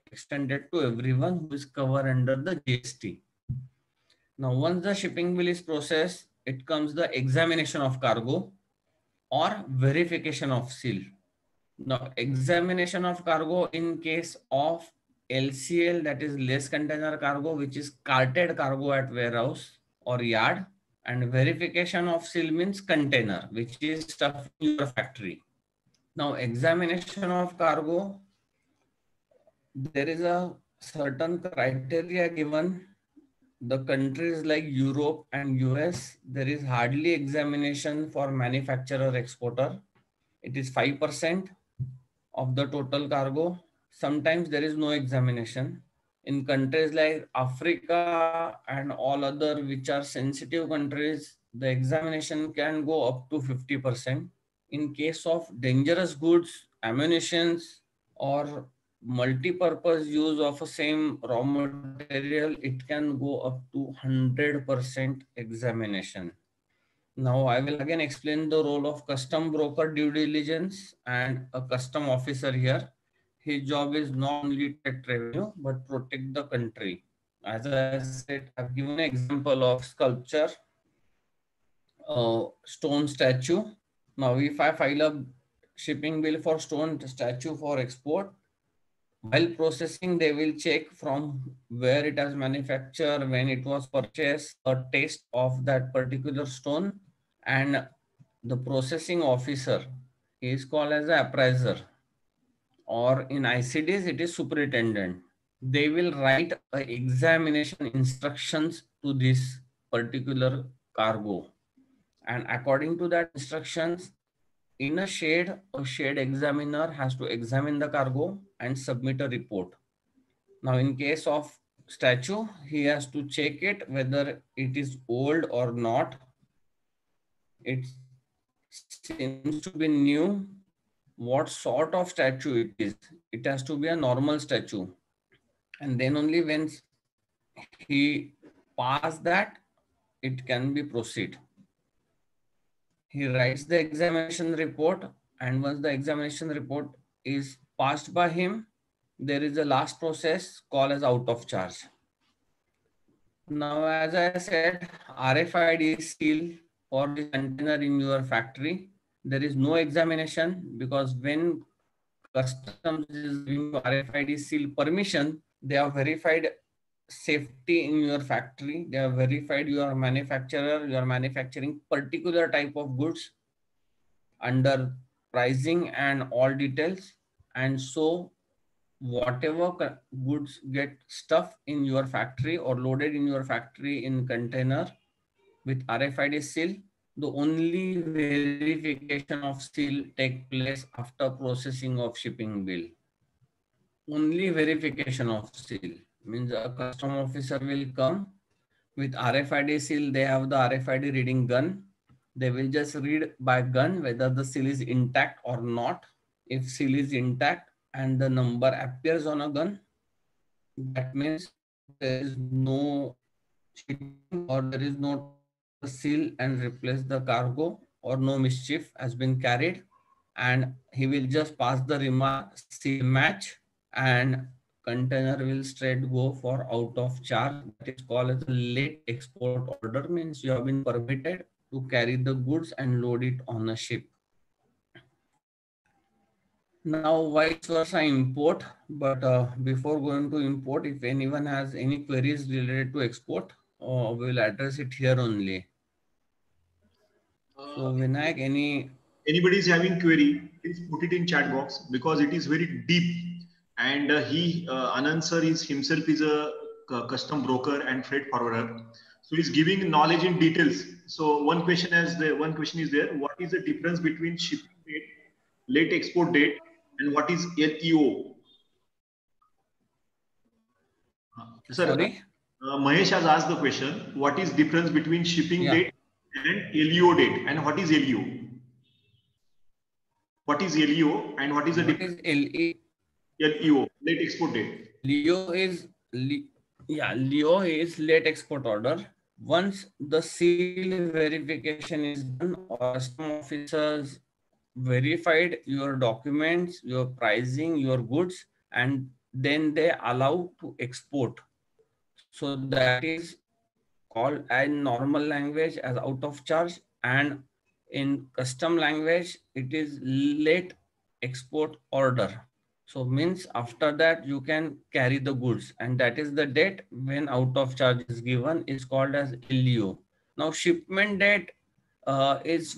B: extended to everyone who is covered under the GST. Now once the shipping bill is processed, it comes the examination of cargo or verification of seal. Now, examination of cargo in case of LCL, that is less container cargo, which is carted cargo at warehouse or yard, and verification of seal means container, which is stuff in your factory. Now, examination of cargo, there is a certain criteria given. The countries like Europe and US, there is hardly examination for manufacturer exporter. It is 5% of the total cargo. Sometimes there is no examination. In countries like Africa and all other which are sensitive countries, the examination can go up to 50%. In case of dangerous goods, ammunitions, or multi-purpose use of a same raw material, it can go up to 100% examination. Now I will again explain the role of custom broker due diligence and a custom officer here. His job is not only to collect revenue, but protect the country. As I said, I've given an example of sculpture, stone statue. Now if I file a shipping bill for stone statue for export, while processing, they will check from where it has manufactured, when it was purchased, a taste of that particular stone, and the processing officer is called as an appraiser, or in ICDs it is superintendent. They will write examination instructions to this particular cargo, and according to that instructions, in a shade examiner has to examine the cargo and submit a report. Now, in case of statue, he has to check it whether it is old or not. It seems to be new. What sort of statue it is? It has to be a normal statue. And then only when he pass that, it can be proceed. He writes the examination report, and once the examination report is passed by him, there is a last process called as out of charge. Now, as I said, RFID seal for the container in your factory, there is no examination, because when customs is giving RFID seal permission, they have verified safety in your factory. They have verified you are a manufacturer, you are manufacturing particular type of goods under pricing and all details. And so whatever goods get stuffed in your factory or loaded in your factory in container with RFID seal, the only verification of seal take place after processing of shipping bill. Only verification of seal means a custom officer will come with RFID seal. They have the RFID reading gun. They will just read by gun whether the seal is intact or not. If seal is intact and the number appears on a gun, that means there is no cheating, or there is no seal and replace the cargo, or no mischief has been carried, and he will just pass the remark seal match, and container will straight go for out of charge. That is called as a late export order, means you have been permitted to carry the goods and load it on a ship. Now vice versa import, but before going to import, if anyone has any queries related to export, we will address it here only. So Vinayak, any
A: anybody is having query, please put it in chat box because it is very deep. And Anand sir is himself is a custom broker and freight forwarder. So he's giving knowledge in details. So one question is there. What is the difference between shipping date, late export date, and what is LEO? Sir,
B: Sorry?
A: Mahesh has asked the question, what is difference between shipping date and LEO date, and what is LEO? What is LEO and what is the difference? LEO, late export date.
B: LEO is late export order. Once the seal verification is done, or custom officers verified your documents, your pricing, your goods, and then they allow to export. So that is called in normal language as out of charge, and in custom language it is late export order. So means after that you can carry the goods, and that is the date when out of charge is given, is called as LEO. Now shipment date is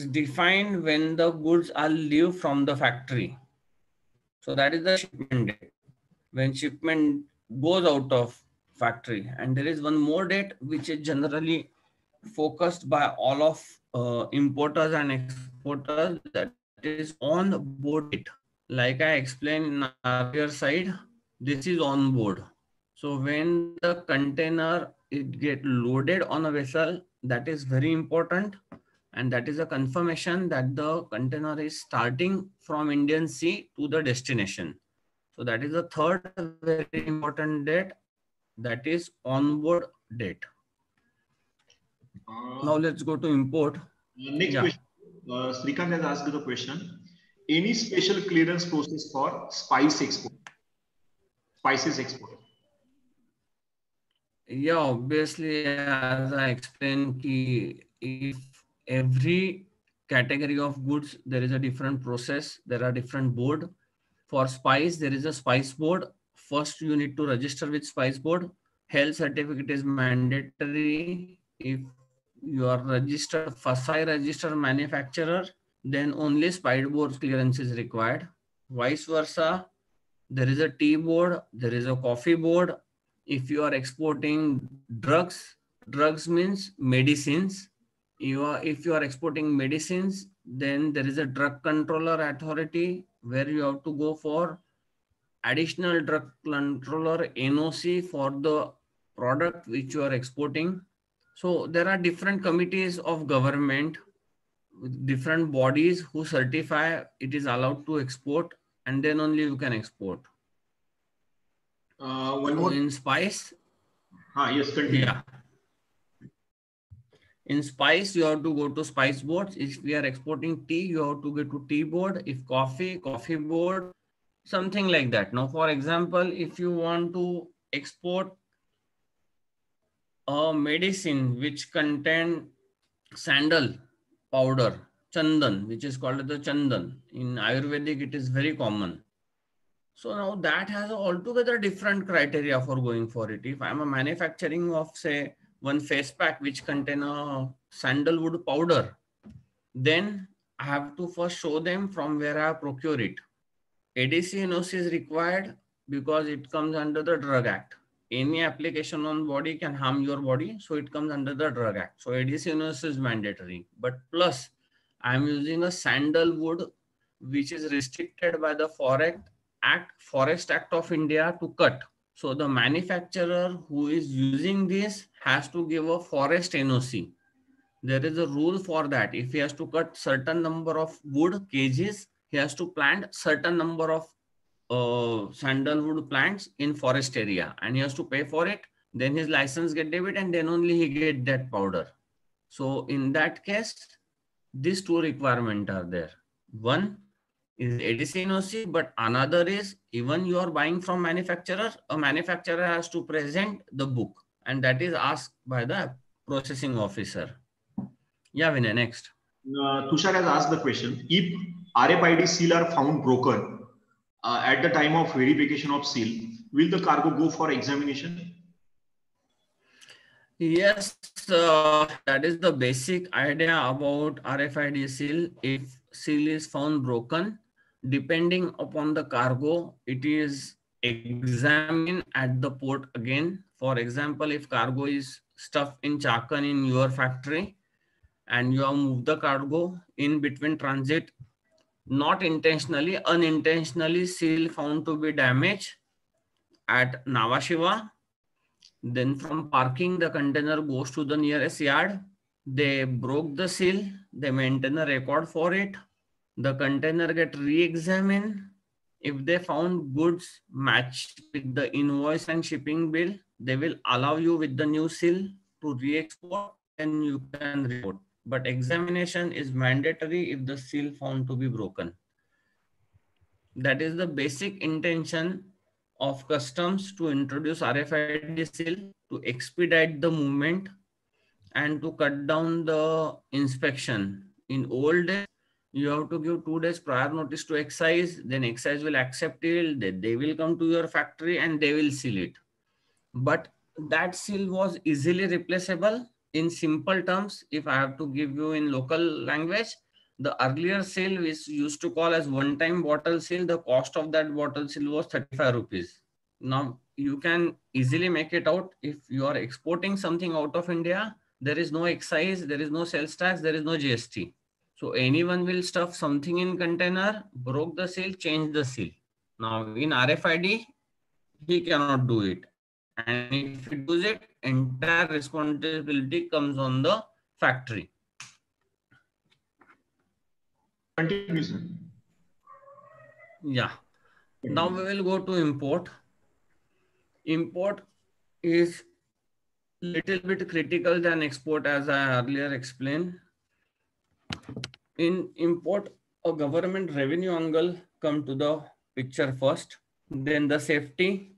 B: defined when the goods are leave from the factory. So that is the shipment date, when shipment goes out of factory. And there is one more date which is generally focused by all of importers and exporters, that is on board date. Like I explained in earlier side, this is on board. So when the container it get loaded on a vessel, that is very important, and that is a confirmation that the container is starting from Indian Sea to the destination. So that is the third very important date, that is onboard date. Now let's go to import.
A: Next question. Srikant has asked the question. Any special clearance process for spices export?
B: Yeah, obviously, as I explained, if every category of goods, there is a different process, there are different board. For spice, there is a spice board. First, you need to register with spice board. Health certificate is mandatory. If you are registered, FSSAI registered manufacturer, then only spice board clearance is required. Vice versa, there is a tea board, there is a coffee board. If you are exporting drugs means medicines. If you are exporting medicines, then there is a drug controller authority where you have to go for additional drug controller NOC for the product which you are exporting. So there are different committees of government, different bodies who certify it is allowed to export, and then only you can export.
A: One more
B: in spice.
A: Yes, continue.
B: Yeah. In spice, you have to go to spice boards. If we are exporting tea, you have to go to tea board. If coffee board, something like that. Now, for example, if you want to export a medicine which contain sandal powder, chandan, which is called the chandan. In Ayurvedic, it is very common. So now that has altogether different criteria for going for it. If I'm a manufacturing of, say, one face pack which contain a sandalwood powder, then I have to first show them from where I procure it. ADC NOC is required because it comes under the Drug Act. Any application on body can harm your body, so it comes under the Drug Act. So ADC NOC is mandatory. But plus, I'm using a sandalwood which is restricted by the Forest Act of India to cut. So the manufacturer who is using this has to give a forest NOC. There is a rule for that. If he has to cut certain number of wood kgs, he has to plant certain number of sandalwood plants in forest area, and he has to pay for it. Then his license get debit, and then only he get that powder. So in that case, these two requirements are there. One is ADC NOC, but another is even you are buying from manufacturer, a manufacturer has to present the book, and that is asked by the processing officer. Yeah, Vinay, next.
A: Tushar has asked the question, if RFID seal are found broken at the time of verification of seal, will the cargo go for examination?
B: Yes, that is the basic idea about RFID seal. If seal is found broken, depending upon the cargo, it is examined at the port again. For example, if cargo is stuffed in Chakan in your factory and you have moved the cargo in between transit, not intentionally, unintentionally, seal found to be damaged at Nhava Sheva. Then from parking, the container goes to the nearest yard. They broke the seal. They maintain a record for it. The container get re-examined. If they found goods match with the invoice and shipping bill, they will allow you with the new seal to re-export. Then you can report. But examination is mandatory if the seal found to be broken. That is the basic intention of customs to introduce RFID seal to expedite the movement and to cut down the inspection. In old days, you have to give 2 days prior notice to excise, then excise will accept it, they will come to your factory and they will seal it. But that seal was easily replaceable. In simple terms, if I have to give you in local language, the earlier seal which used to call as one-time bottle seal, the cost of that bottle seal was 35 rupees. Now you can easily make it out. If you are exporting something out of India, there is no excise, there is no sales tax, there is no GST. So anyone will stuff something in container, broke the seal, change the seal. Now in RFID, he cannot do it. And if he does it, entire responsibility comes on the factory.
A: Continue, sir.
B: Yeah. Now we will go to import. Import is little bit critical than export, as I earlier explained. In import, a government revenue angle come to the picture first, then the safety,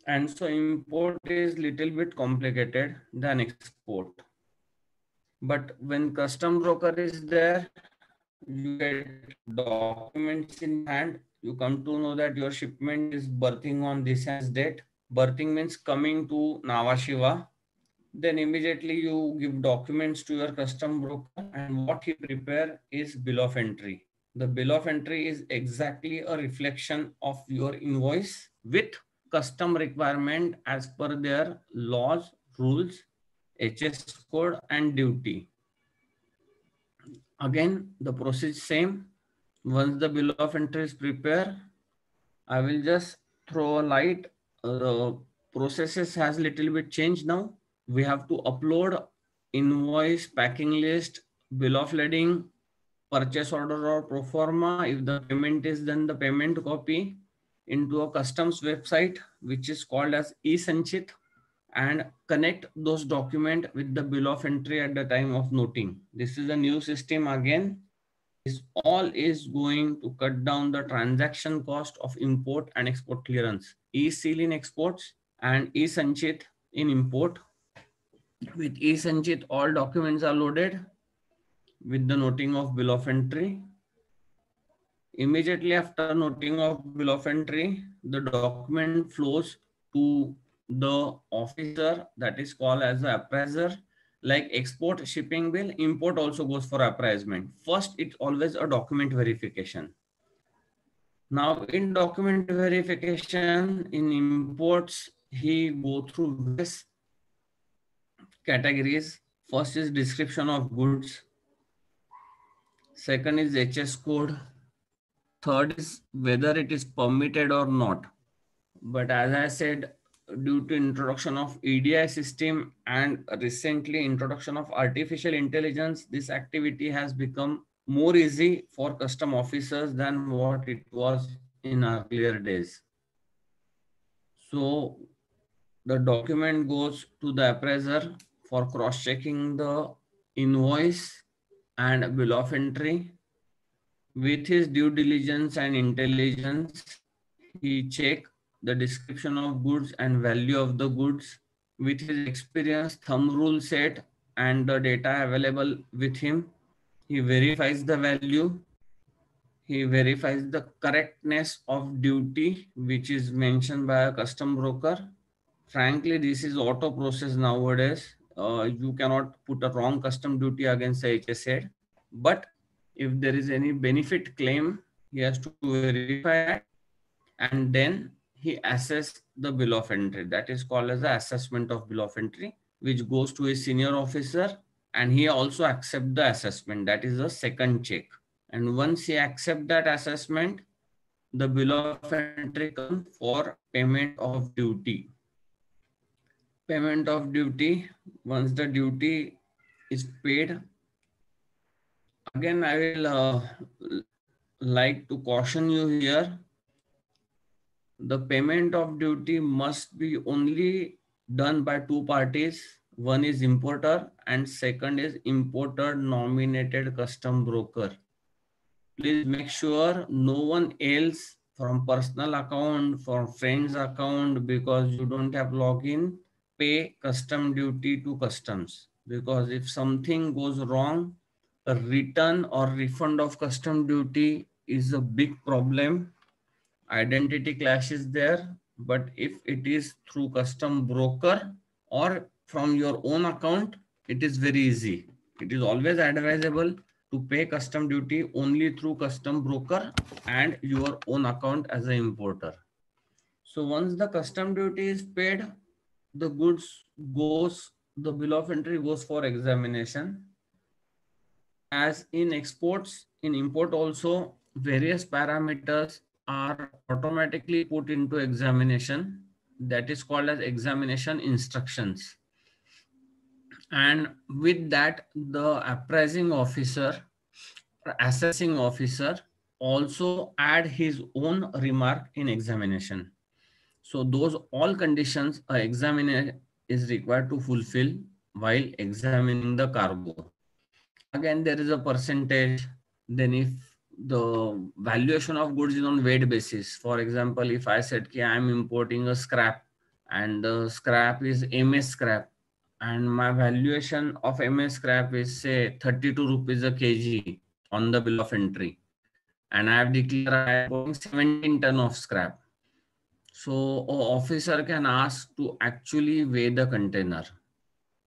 B: and so import is little bit complicated than export. But when custom broker is there, you get documents in hand. You come to know that your shipment is berthing on this and this date. Berthing means coming to Nhava Sheva. Then immediately you give documents to your custom broker, and what he prepare is bill of entry. The bill of entry is exactly a reflection of your invoice with custom requirement as per their laws, rules, HS code and duty. Again, the process same. Once the bill of entry is prepared, I will just throw a light. The processes has little bit changed now. We have to upload invoice, packing list, bill of lading, purchase order or pro forma. If the payment is done, the payment copy into a customs website, which is called as eSanchit, and connect those documents with the bill of entry at the time of noting. This is a new system again. This all is going to cut down the transaction cost of import and export clearance. eSeal in exports and eSanchit in import. With eSanchit, all documents are loaded with the noting of bill of entry. Immediately after noting of bill of entry, the document flows to the officer that is called as the appraiser. Like export shipping bill, import also goes for appraisement. First, it's always a document verification. Now in document verification, in imports, he go through various categories. First is description of goods. Second is HS code. Third is whether it is permitted or not. But as I said, due to introduction of EDI system and recently introduction of artificial intelligence, this activity has become more easy for custom officers than what it was in earlier days. So the document goes to the appraiser for cross-checking the invoice and bill of entry. With his due diligence and intelligence, he check the description of goods and value of the goods. With his experience, thumb rule set and the data available with him, he verifies the value. He verifies the correctness of duty, which is mentioned by a custom broker. Frankly, this is auto process nowadays.
C: you cannot put a wrong custom duty against the HSA. But if there is any benefit claim, he has to verify that, and then he assess the bill of entry. That is called as the assessment of bill of entry, which goes to a senior officer, and he also accept the assessment. That is the second check. And once he accept that assessment, the bill of entry comes for payment of duty. Payment of duty, once the duty is paid, again I will like to caution you here. The payment of duty must be only done by two parties. One is importer and second is importer nominated custom broker. Please make sure no one else from personal account, from friend's account, because you don't have login, pay custom duty to customs. Because if something goes wrong, a return or refund of custom duty is a big problem. Identity clash is there, but if it is through custom broker or from your own account, it is very easy. It is always advisable to pay custom duty only through custom broker and your own account as an importer. So once the custom duty is paid, the goods goes, the bill of entry goes for examination. As in exports, in import also, various parameters are automatically put into examination. That is called as examination instructions. And with that, the appraising officer, assessing officer also add his own remark in examination. So those all conditions a examiner is required to fulfill while examining the cargo. Again, there is a percentage. Then if the valuation of goods is on weight basis, for example, if I said I am importing a scrap and the scrap is MS scrap and my valuation of MS scrap is say 32 rupees a kg on the bill of entry, and I have declared I am importing 17 ton of scrap. So an officer can ask to actually weigh the container.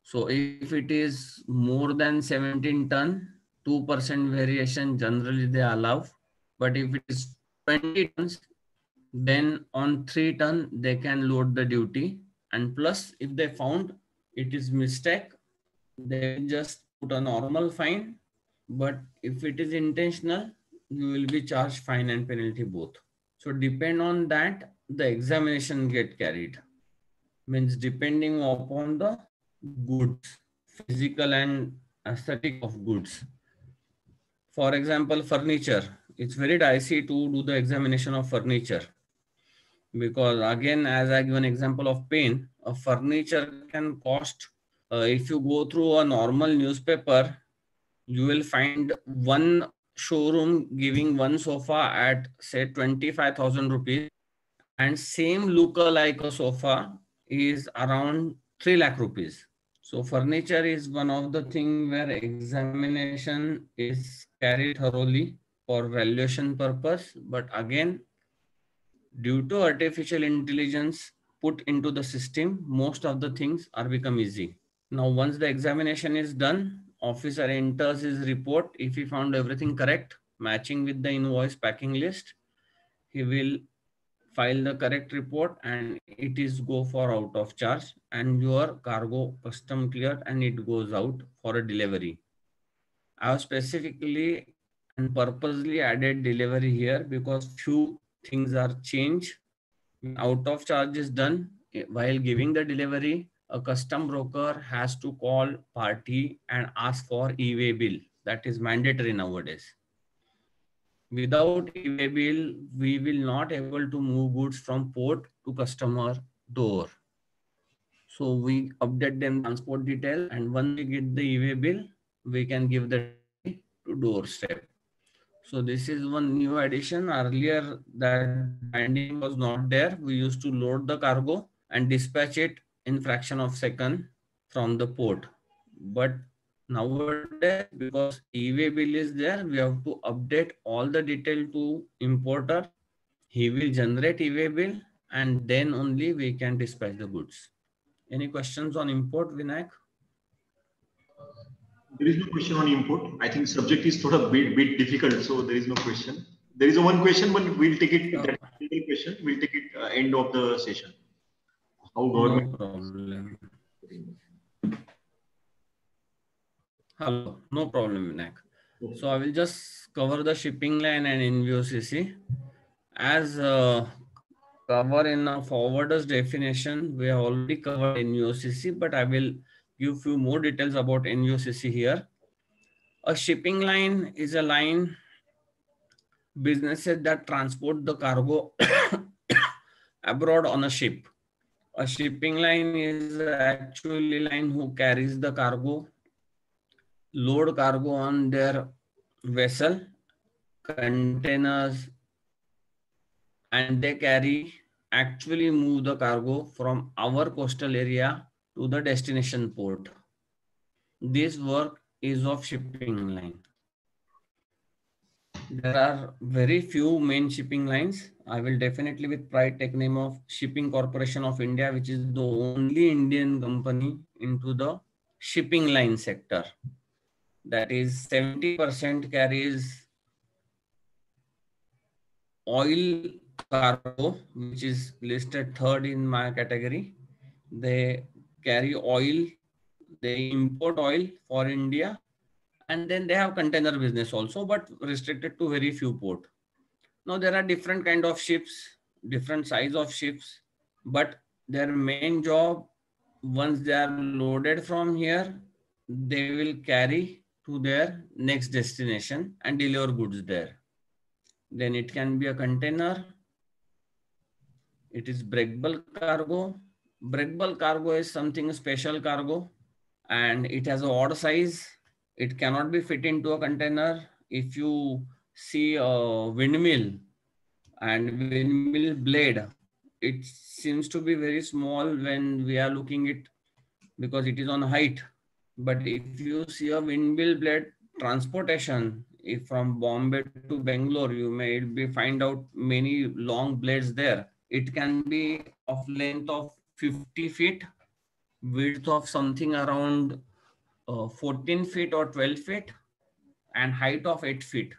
C: So if it is more than 17 ton, 2% variation generally they allow. But if it is 20 tons, then on 3 ton, they can load the duty. And plus, if they found it is mistake, they will just put a normal fine. But if it is intentional, you will be charged fine and penalty both. So depend on that, the examination get carried. Means depending upon the goods, physical and aesthetic of goods. For example, furniture. It's very dicey to do the examination of furniture. Because again, as I give an example of pen, a furniture can cost, if you go through a normal newspaper, you will find one showroom giving one sofa at say 25,000 rupees, and same look-alike a sofa is around 3 lakh rupees. So furniture is one of the things where examination is carried thoroughly for valuation purpose. But again, due to artificial intelligence put into the system, most of the things are become easy. Now, once the examination is done, officer enters his report. If he found everything correct, matching with the invoice packing list, he will file the correct report and it is go for out of charge, and your cargo custom cleared and it goes out for a delivery. I have specifically and purposely added delivery here because few things are changed. When out of charge is done, while giving the delivery, a custom broker has to call party and ask for e-way bill. That is mandatory nowadays. Without e-way bill, we will not able to move goods from port to customer door. So we update them transport detail, and once we get the e-way bill, we can give the delivery to doorstep. So this is one new addition. Earlier that binding was not there. We used to load the cargo and dispatch it in fraction of second from the port. But nowadays, because e-way bill is there, we have to update all the detail to importer. He will generate e-way bill and then only we can dispatch the goods. Any questions on import, Vinayak?
A: There is no question on import. I think subject is sort of bit difficult, so there is no question. There is a one question, but we'll take it. That single question. We'll take it end of the session. How government?
C: No problem. Hello, no problem, Vinayak. So I will just cover the shipping line and NVOCC. As cover in a forwarder's definition, we have already covered NVOCC, but I will give few more details about NVOCC here. A shipping line is a line businesses that transport the cargo abroad on a ship. A shipping line is actually line who carries the cargo, load cargo on their vessel, containers, and they actually move the cargo from our coastal area to the destination port. This work is of shipping line. There are very few main shipping lines. I will definitely with pride take name of Shipping Corporation of India, which is the only Indian company into the shipping line sector. That is 70% carries oil cargo, which is listed third in my category. They carry oil, they import oil for India, and then they have container business also, but restricted to very few ports. Now there are different kind of ships, different size of ships, but their main job, once they are loaded from here, they will carry to their next destination and deliver goods there. Then it can be a container. It is break bulk cargo. Break bulk cargo is something special cargo, and it has a odd size. It cannot be fit into a container. If you see a windmill and windmill blade, it seems to be very small when we are looking it because it is on height. But if you see a windmill blade transportation, if from Bombay to Bangalore, you may be find out many long blades there. It can be of length of 50 feet, width of something around 14 feet or 12 feet, and height of 8 feet.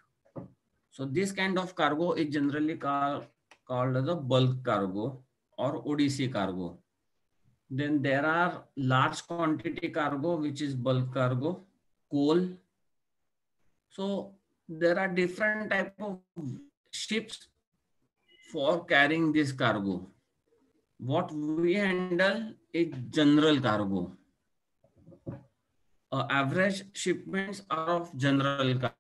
C: So this kind of cargo is generally called as a bulk cargo or ODC cargo. Then there are large quantity cargo, which is bulk cargo, coal. So there are different type of ships for carrying this cargo. What we handle is general cargo. Average shipments are of general cargo.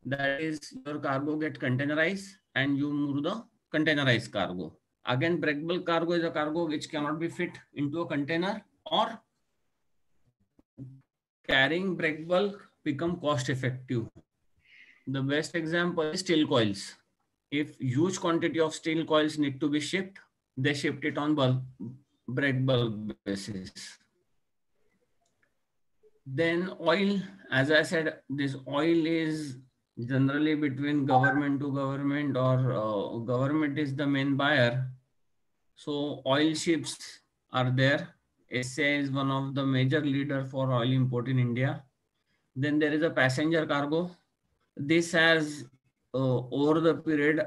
C: That is, your cargo get containerized and you move the containerized cargo. Again, break bulk cargo is a cargo which cannot be fit into a container, or carrying break bulk become cost effective. The best example is steel coils. If huge quantity of steel coils need to be shipped, they shipped it on break bulk basis. Then oil, as I said, this oil is generally between government to government, or government is the main buyer. So oil ships are there. SA is one of the major leader for oil import in India. Then there is a passenger cargo. This has over the period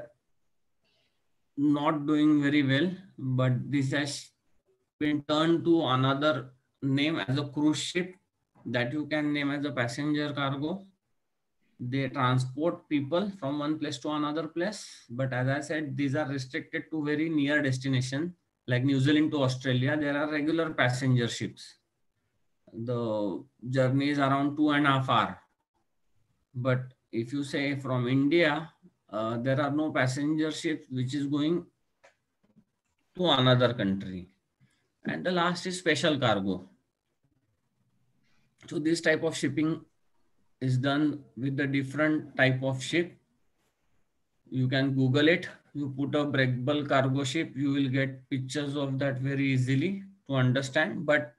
C: not doing very well, but this has been turned to another name as a cruise ship that you can name as a passenger cargo. They transport people from one place to another place. But as I said, these are restricted to very near destination, like New Zealand to Australia. There are regular passenger ships. The journey is around 2.5 hours. But if you say from India, there are no passenger ships which is going to another country. And the last is special cargo. So this type of shipping is done with the different type of ship. You can Google it. You put a break bulk cargo ship, you will get pictures of that very easily to understand. But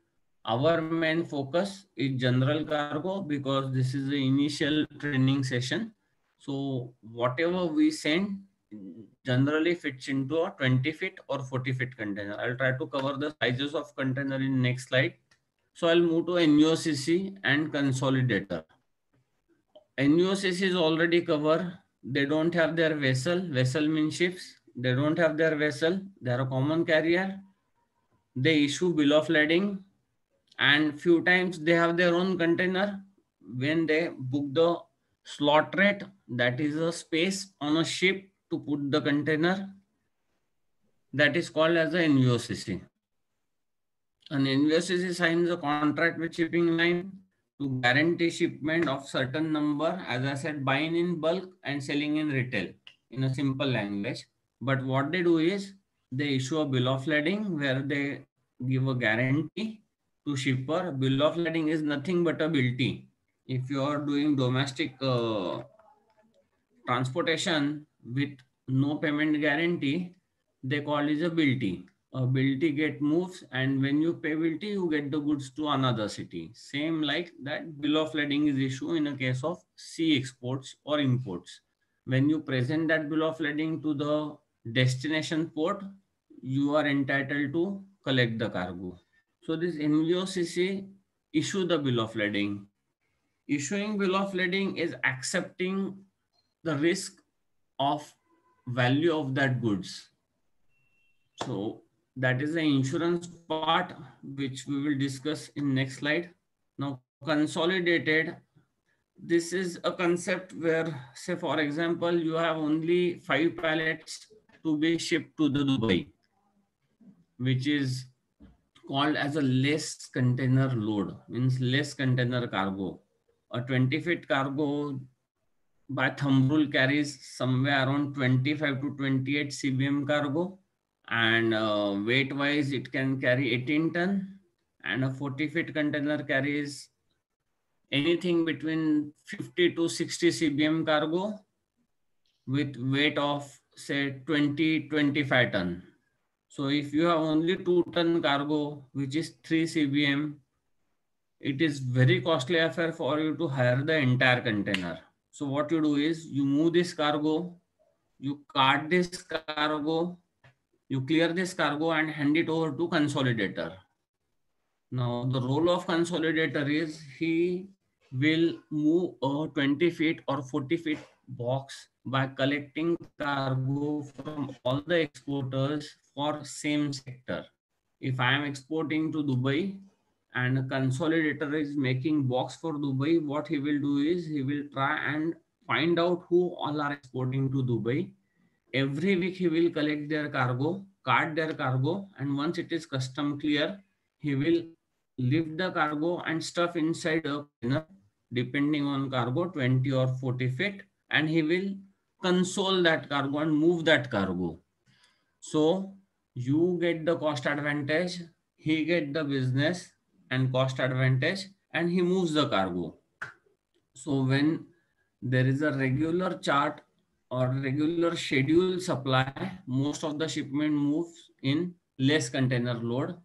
C: our main focus is general cargo because this is the initial training session. So whatever we send generally fits into a 20 feet or 40 feet container. I'll try to cover the sizes of container in next slide. So I'll move to NUOCC and consolidator. NUOCC is already covered. They don't have their vessel. Vessel means ships. They don't have their vessel. They are a common carrier. They issue bill of lading, and few times they have their own container. When they book the slot rate, that is a space on a ship to put the container, that is called as a NVOCC. An NVOCC signs a contract with shipping line to guarantee shipment of certain number, as I said, buying in bulk and selling in retail in a simple language. But what they do is they issue a bill of lading where they give a guarantee to shipper. Bill of lading is nothing but a BILT. If you are doing domestic transportation with no payment guarantee, they call it a BILT. A BILT get moves, and when you pay BILT, you get the goods to another city. Same like that, bill of lading is issued in a case of sea exports or imports. When you present that bill of lading to the destination port, you are entitled to collect the cargo. So this NVOCC issue the bill of lading. Issuing bill of lading is accepting the risk of value of that goods. So that is the insurance part, which we will discuss in next slide. Now consolidated, this is a concept where, say for example, you have only 5 pallets to be shipped to the Dubai, which is called as a less container load, means less container cargo. A 20-feet cargo by thumb rule carries somewhere around 25 to 28 CBM cargo, and weight wise it can carry 18 ton, and a 40-feet container carries anything between 50 to 60 CBM cargo with weight of say 20-25 ton. So if you have only 2 ton cargo, which is 3 CBM, it is very costly affair for you to hire the entire container. So what you do is you move this cargo, you cart this cargo, you clear this cargo and hand it over to consolidator. Now the role of consolidator is he will move a 20 feet or 40 feet box by collecting cargo from all the exporters for same sector. If I am exporting to Dubai and a consolidator is making box for Dubai, what he will do is he will try and find out who all are exporting to Dubai. Every week he will collect their cargo, cart their cargo, and once it is custom clear, he will lift the cargo and stuff inside a container, depending on cargo, 20 or 40 feet, and he will console that cargo and move that cargo. So you get the cost advantage, he get the business and cost advantage, and he moves the cargo. So when there is a regular chart or regular schedule supply, most of the shipment moves in less container load.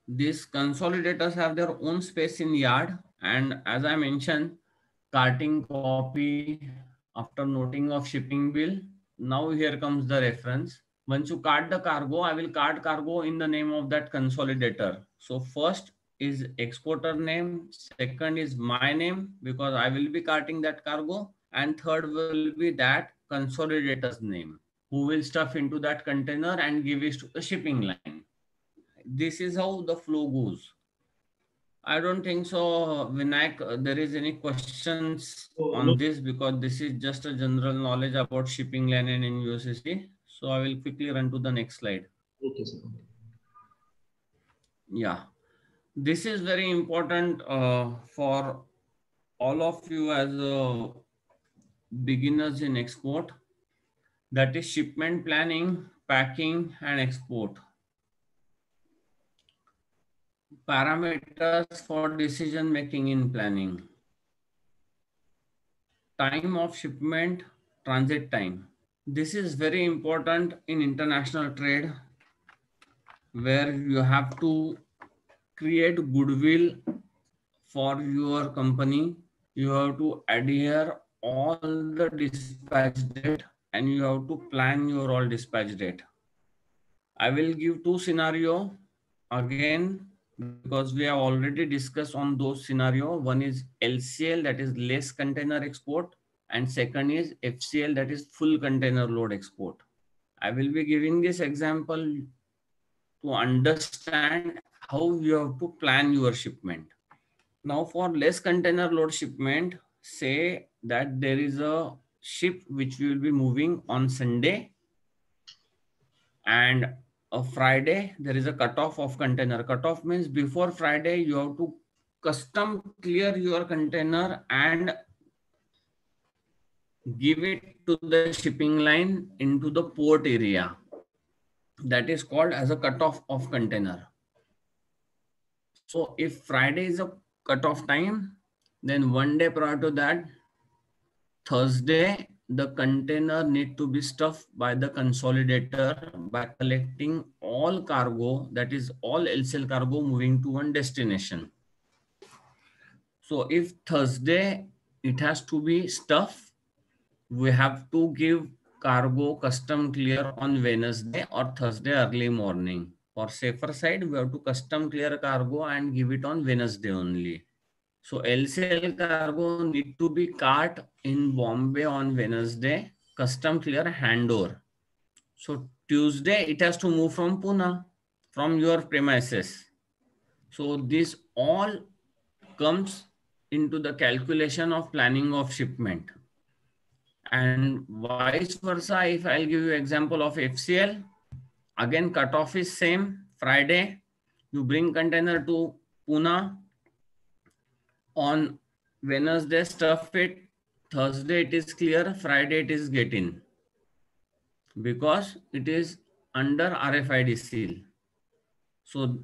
C: These consolidators have their own space in yard, and as I mentioned, carting copy after noting of shipping bill. Now here comes the reference. Once you cart the cargo, I will cart cargo in the name of that consolidator. So first is exporter name, second is my name because I will be carting that cargo, and third will be that consolidator's name, who will stuff into that container and give it to the shipping line. This is how the flow goes. I don't think so, Vinayak, there is any questions on this because this is just a general knowledge about shipping line and NUOCC. So I will quickly run to the next slide.
A: Okay, sir.
C: Yeah, this is very important for all of you as beginners in export. That is shipment planning, packing, and export. Parameters for decision making in planning. Time of shipment, transit time. This is very important in international trade where you have to create goodwill for your company. You have to adhere all the dispatch date and you have to plan your all dispatch date. I will give two scenario again because we have already discussed on those scenario. One is LCL, that is less container export, and second is FCL, that is full container load export. I will be giving this example to understand how you have to plan your shipment. Now for less container load shipment, say that there is a ship which will be moving on Sunday, and a Friday there is a cutoff of container. Cutoff means before Friday you have to custom clear your container and give it to the shipping line into the port area. That is called as a cutoff of container. So if Friday is a cutoff time, then one day prior to that, Thursday, the container need to be stuffed by the consolidator by collecting all cargo, that is all LCL cargo moving to one destination. So if Thursday it has to be stuffed, we have to give cargo custom clear on Wednesday or Thursday early morning. For safer side, we have to custom clear cargo and give it on Wednesday only. So LCL cargo need to be cart in Bombay on Wednesday, custom clear handover. So Tuesday it has to move from Pune, from your premises. So this all comes into the calculation of planning of shipment. And vice versa, if I'll give you example of FCL, again cutoff is same, Friday, you bring container to Pune, on Wednesday stuff it, Thursday it is clear, Friday it is get in, because it is under RFID seal. So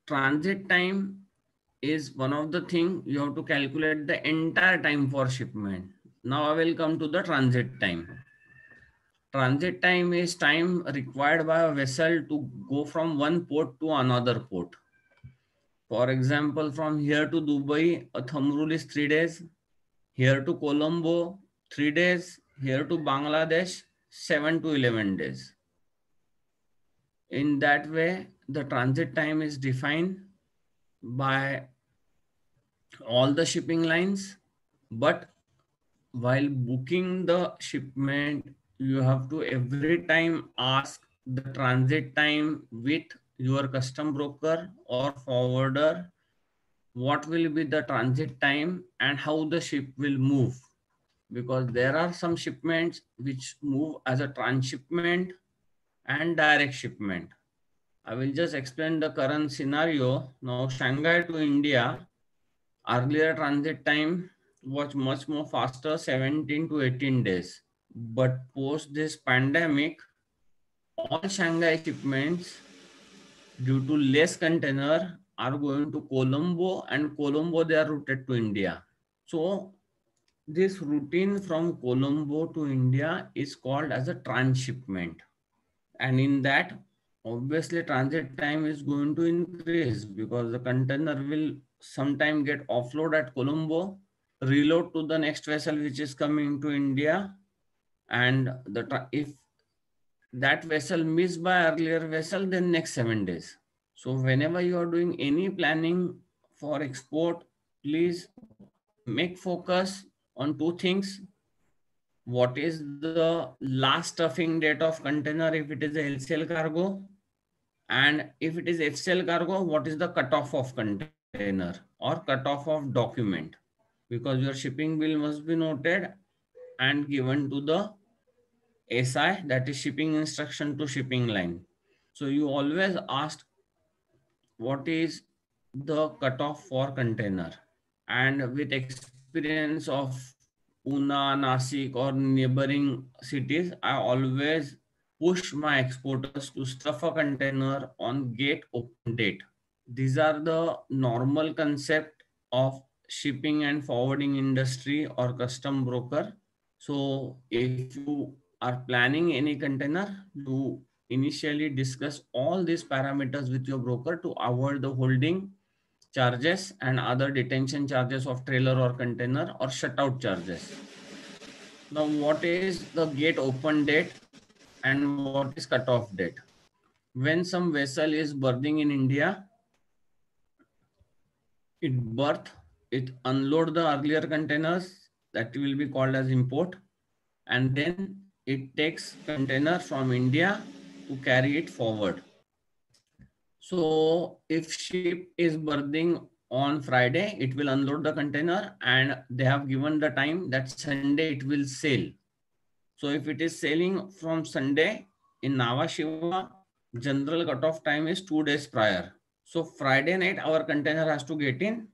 C: transit time is one of the thing you have to calculate the entire time for shipment. Now I will come to the transit time. Transit time is time required by a vessel to go from one port to another port. For example, from here to Dubai, a thumb rule is 3 days. Here to Colombo, 3 days. Here to Bangladesh, 7 to 11 days. In that way, the transit time is defined by all the shipping lines. But while booking the shipment, you have to every time ask the transit time with your custom broker or forwarder, what will be the transit time and how the ship will move. Because there are some shipments which move as a transshipment and direct shipment. I will just explain the current scenario. Now, Shanghai to India, earlier transit time was much more faster, 17 to 18 days. But post this pandemic, all Shanghai shipments due to less container are going to Colombo, and Colombo they are routed to India. So this routine from Colombo to India is called as a transshipment. And in that, obviously transit time is going to increase because the container will sometime get offload at Colombo, reload to the next vessel which is coming to India. And if that vessel missed by earlier vessel, then next 7 days. So whenever you are doing any planning for export, please make focus on two things. What is the last stuffing date of container if it is a LCL cargo? And if it is FCL cargo, what is the cutoff of container or cutoff of document? Because your shipping bill must be noted and given to the SI, that is shipping instruction to shipping line. So you always ask what is the cutoff for container. And with experience of Pune, Nasik or neighboring cities, I always push my exporters to stuff a container on gate open date. These are the normal concept of shipping and forwarding industry or custom broker. So if you are planning any container, you initially discuss all these parameters with your broker to avoid the holding charges and other detention charges of trailer or container or shutout charges. Now, what is the gate open date and what is cutoff date? when some vessel is berthing in India, it berth, it unload the earlier containers that will be called as import, and then it takes container from India to carry it forward. So if ship is berthing on Friday, it will unload the container and they have given the time that Sunday it will sail. So if it is sailing from Sunday in Nhava Sheva, general cutoff time is 2 days prior. So Friday night our container has to get in.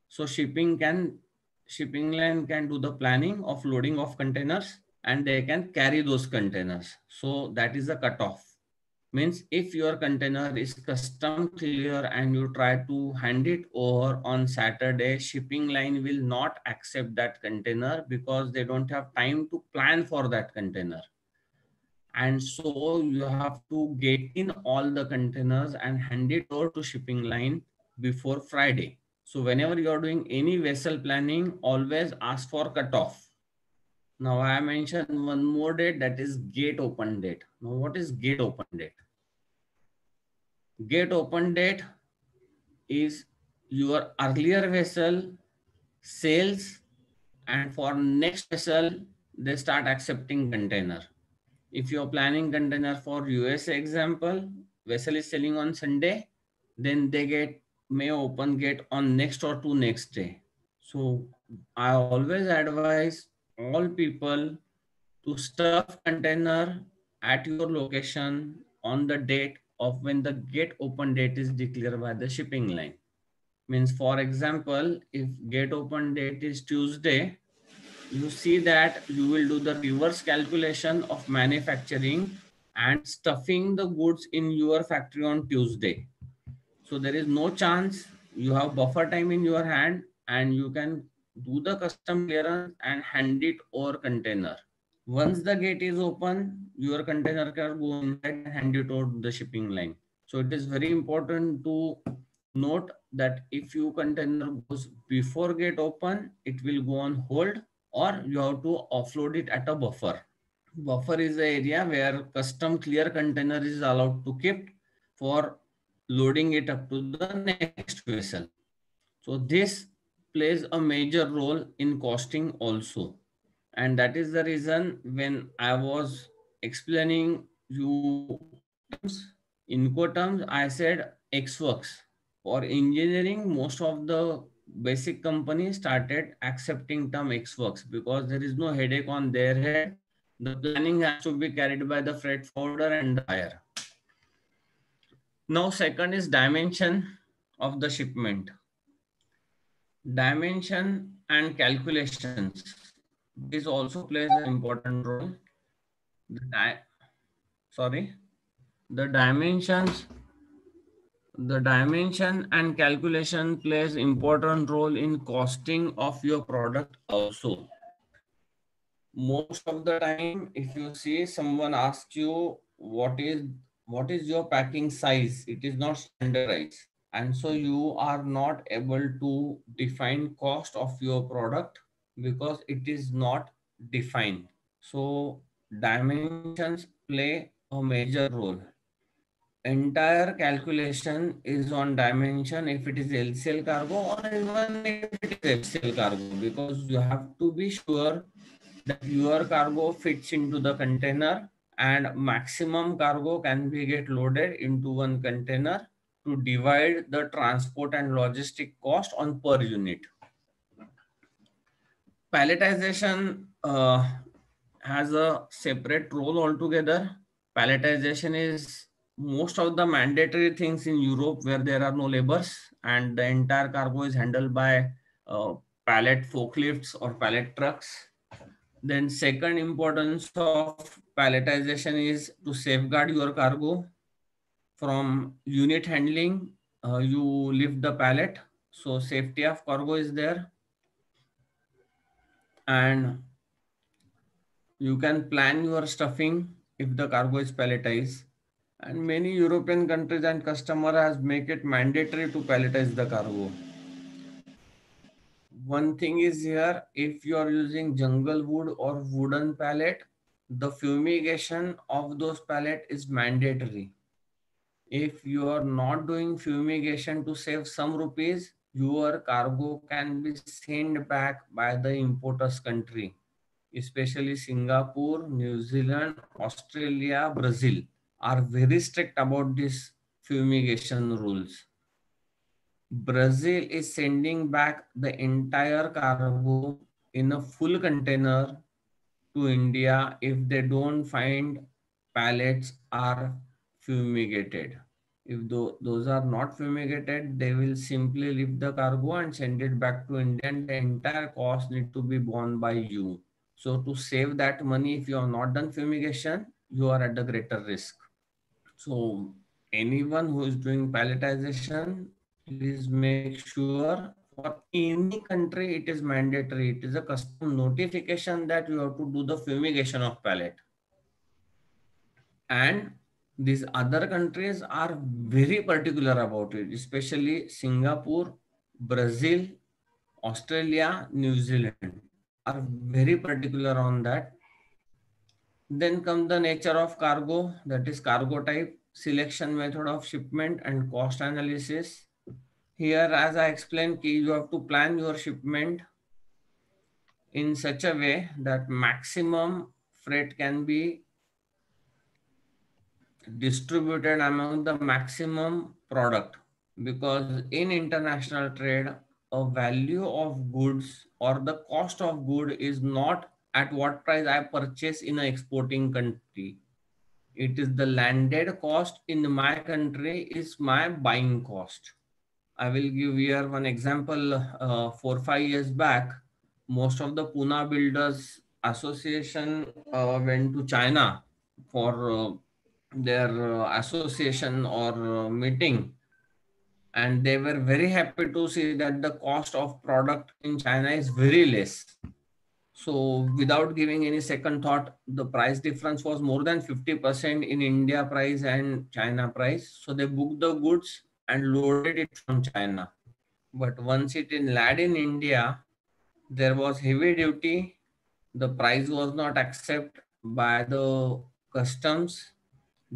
C: So shipping line can do the planning of loading of containers and they can carry those containers. So that is the cutoff. Means if your container is custom clear and you try to hand it over on Saturday, shipping line will not accept that container because they don't have time to plan for that container. And so you have to get in all the containers and hand it over to shipping line before Friday. So whenever you are doing any vessel planning, always ask for cutoff. Now I mentioned one more date, that is gate open date. Now what is gate open date? Gate open date is your earlier vessel sails and for next vessel they start accepting container. If you're planning container for USA example, vessel is sailing on Sunday, then they may open gate on next or two next day. So I always advise all people to stuff container at your location on the date of when the gate open date is declared by the shipping line. Means for example, if gate open date is Tuesday, you see that you will do the reverse calculation of manufacturing and stuffing the goods in your factory on Tuesday. So there is no chance, you have buffer time in your hand and you can do the custom clearance and hand it over container. Once the gate is open, your container can go inside and hand it over to the shipping line. So it is very important to note that if your container goes before gate open, it will go on hold or you have to offload it at a buffer. Buffer is the area where custom clear container is allowed to keep for loading it up to the next vessel. So this plays a major role in costing also. And that is the reason when I was explaining you terms, Incoterms, I said Ex Works. For engineering, most of the basic companies started accepting term Ex Works because there is no headache on their head. The planning has to be carried by the freight forwarder and the buyer. Now, second is dimension of the shipment. Dimension and calculations. This also plays an important role. The dimension and calculation plays important role in costing of your product also. Most of the time, if you see someone asks you what is your packing size, it is not standardized. And so you are not able to define cost of your product because it is not defined. So dimensions play a major role. Entire calculation is on dimension if it is LCL cargo or even if it is FCL cargo, because you have to be sure that your cargo fits into the container and maximum cargo can be get loaded into one container to divide the transport and logistic cost on per unit. Palletization has a separate role altogether. Palletization is most of the mandatory things in Europe where there are no labors and the entire cargo is handled by pallet forklifts or pallet trucks. Then second importance of palletization is to safeguard your cargo from unit handling. You lift the pallet, so safety of cargo is there. And you can plan your stuffing if the cargo is palletized. And many European countries and customer has make it mandatory to palletize the cargo. One thing is here, if you are using jungle wood or wooden pallet, the fumigation of those pallet is mandatory. If you are not doing fumigation to save some rupees, your cargo can be sent back by the importer's country, especially Singapore, New Zealand, Australia, Brazil are very strict about this fumigation rules. Brazil is sending back the entire cargo in a full container to India if they don't find pallets are fumigated. If those are not fumigated, they will simply leave the cargo and send it back to India, and the entire cost need to be borne by you. So to save that money, if you have not done fumigation, you are at the greater risk. So anyone who is doing palletization, please make sure for any country it is mandatory. It is a custom notification that you have to do the fumigation of pallet. And these other countries are very particular about it, especially Singapore, Brazil, Australia, New Zealand are very particular on that. Then comes the nature of cargo, that is cargo type, selection method of shipment and cost analysis. Here, as I explained, you have to plan your shipment in such a way that maximum freight can be distributed among the maximum product, because in international trade a value of goods or the cost of good is not at what price I purchase in an exporting country. It is the landed cost in my country is my buying cost. I will give here one example. 4 5 years back, most of the Pune Builders Association went to China for their association or meeting, and they were very happy to see that the cost of product in China is very less. So without giving any second thought, the price difference was more than 50% in India price and China price. So they booked the goods and loaded it from China. But once it in landed in India, there was heavy duty. The price was not accepted by the customs,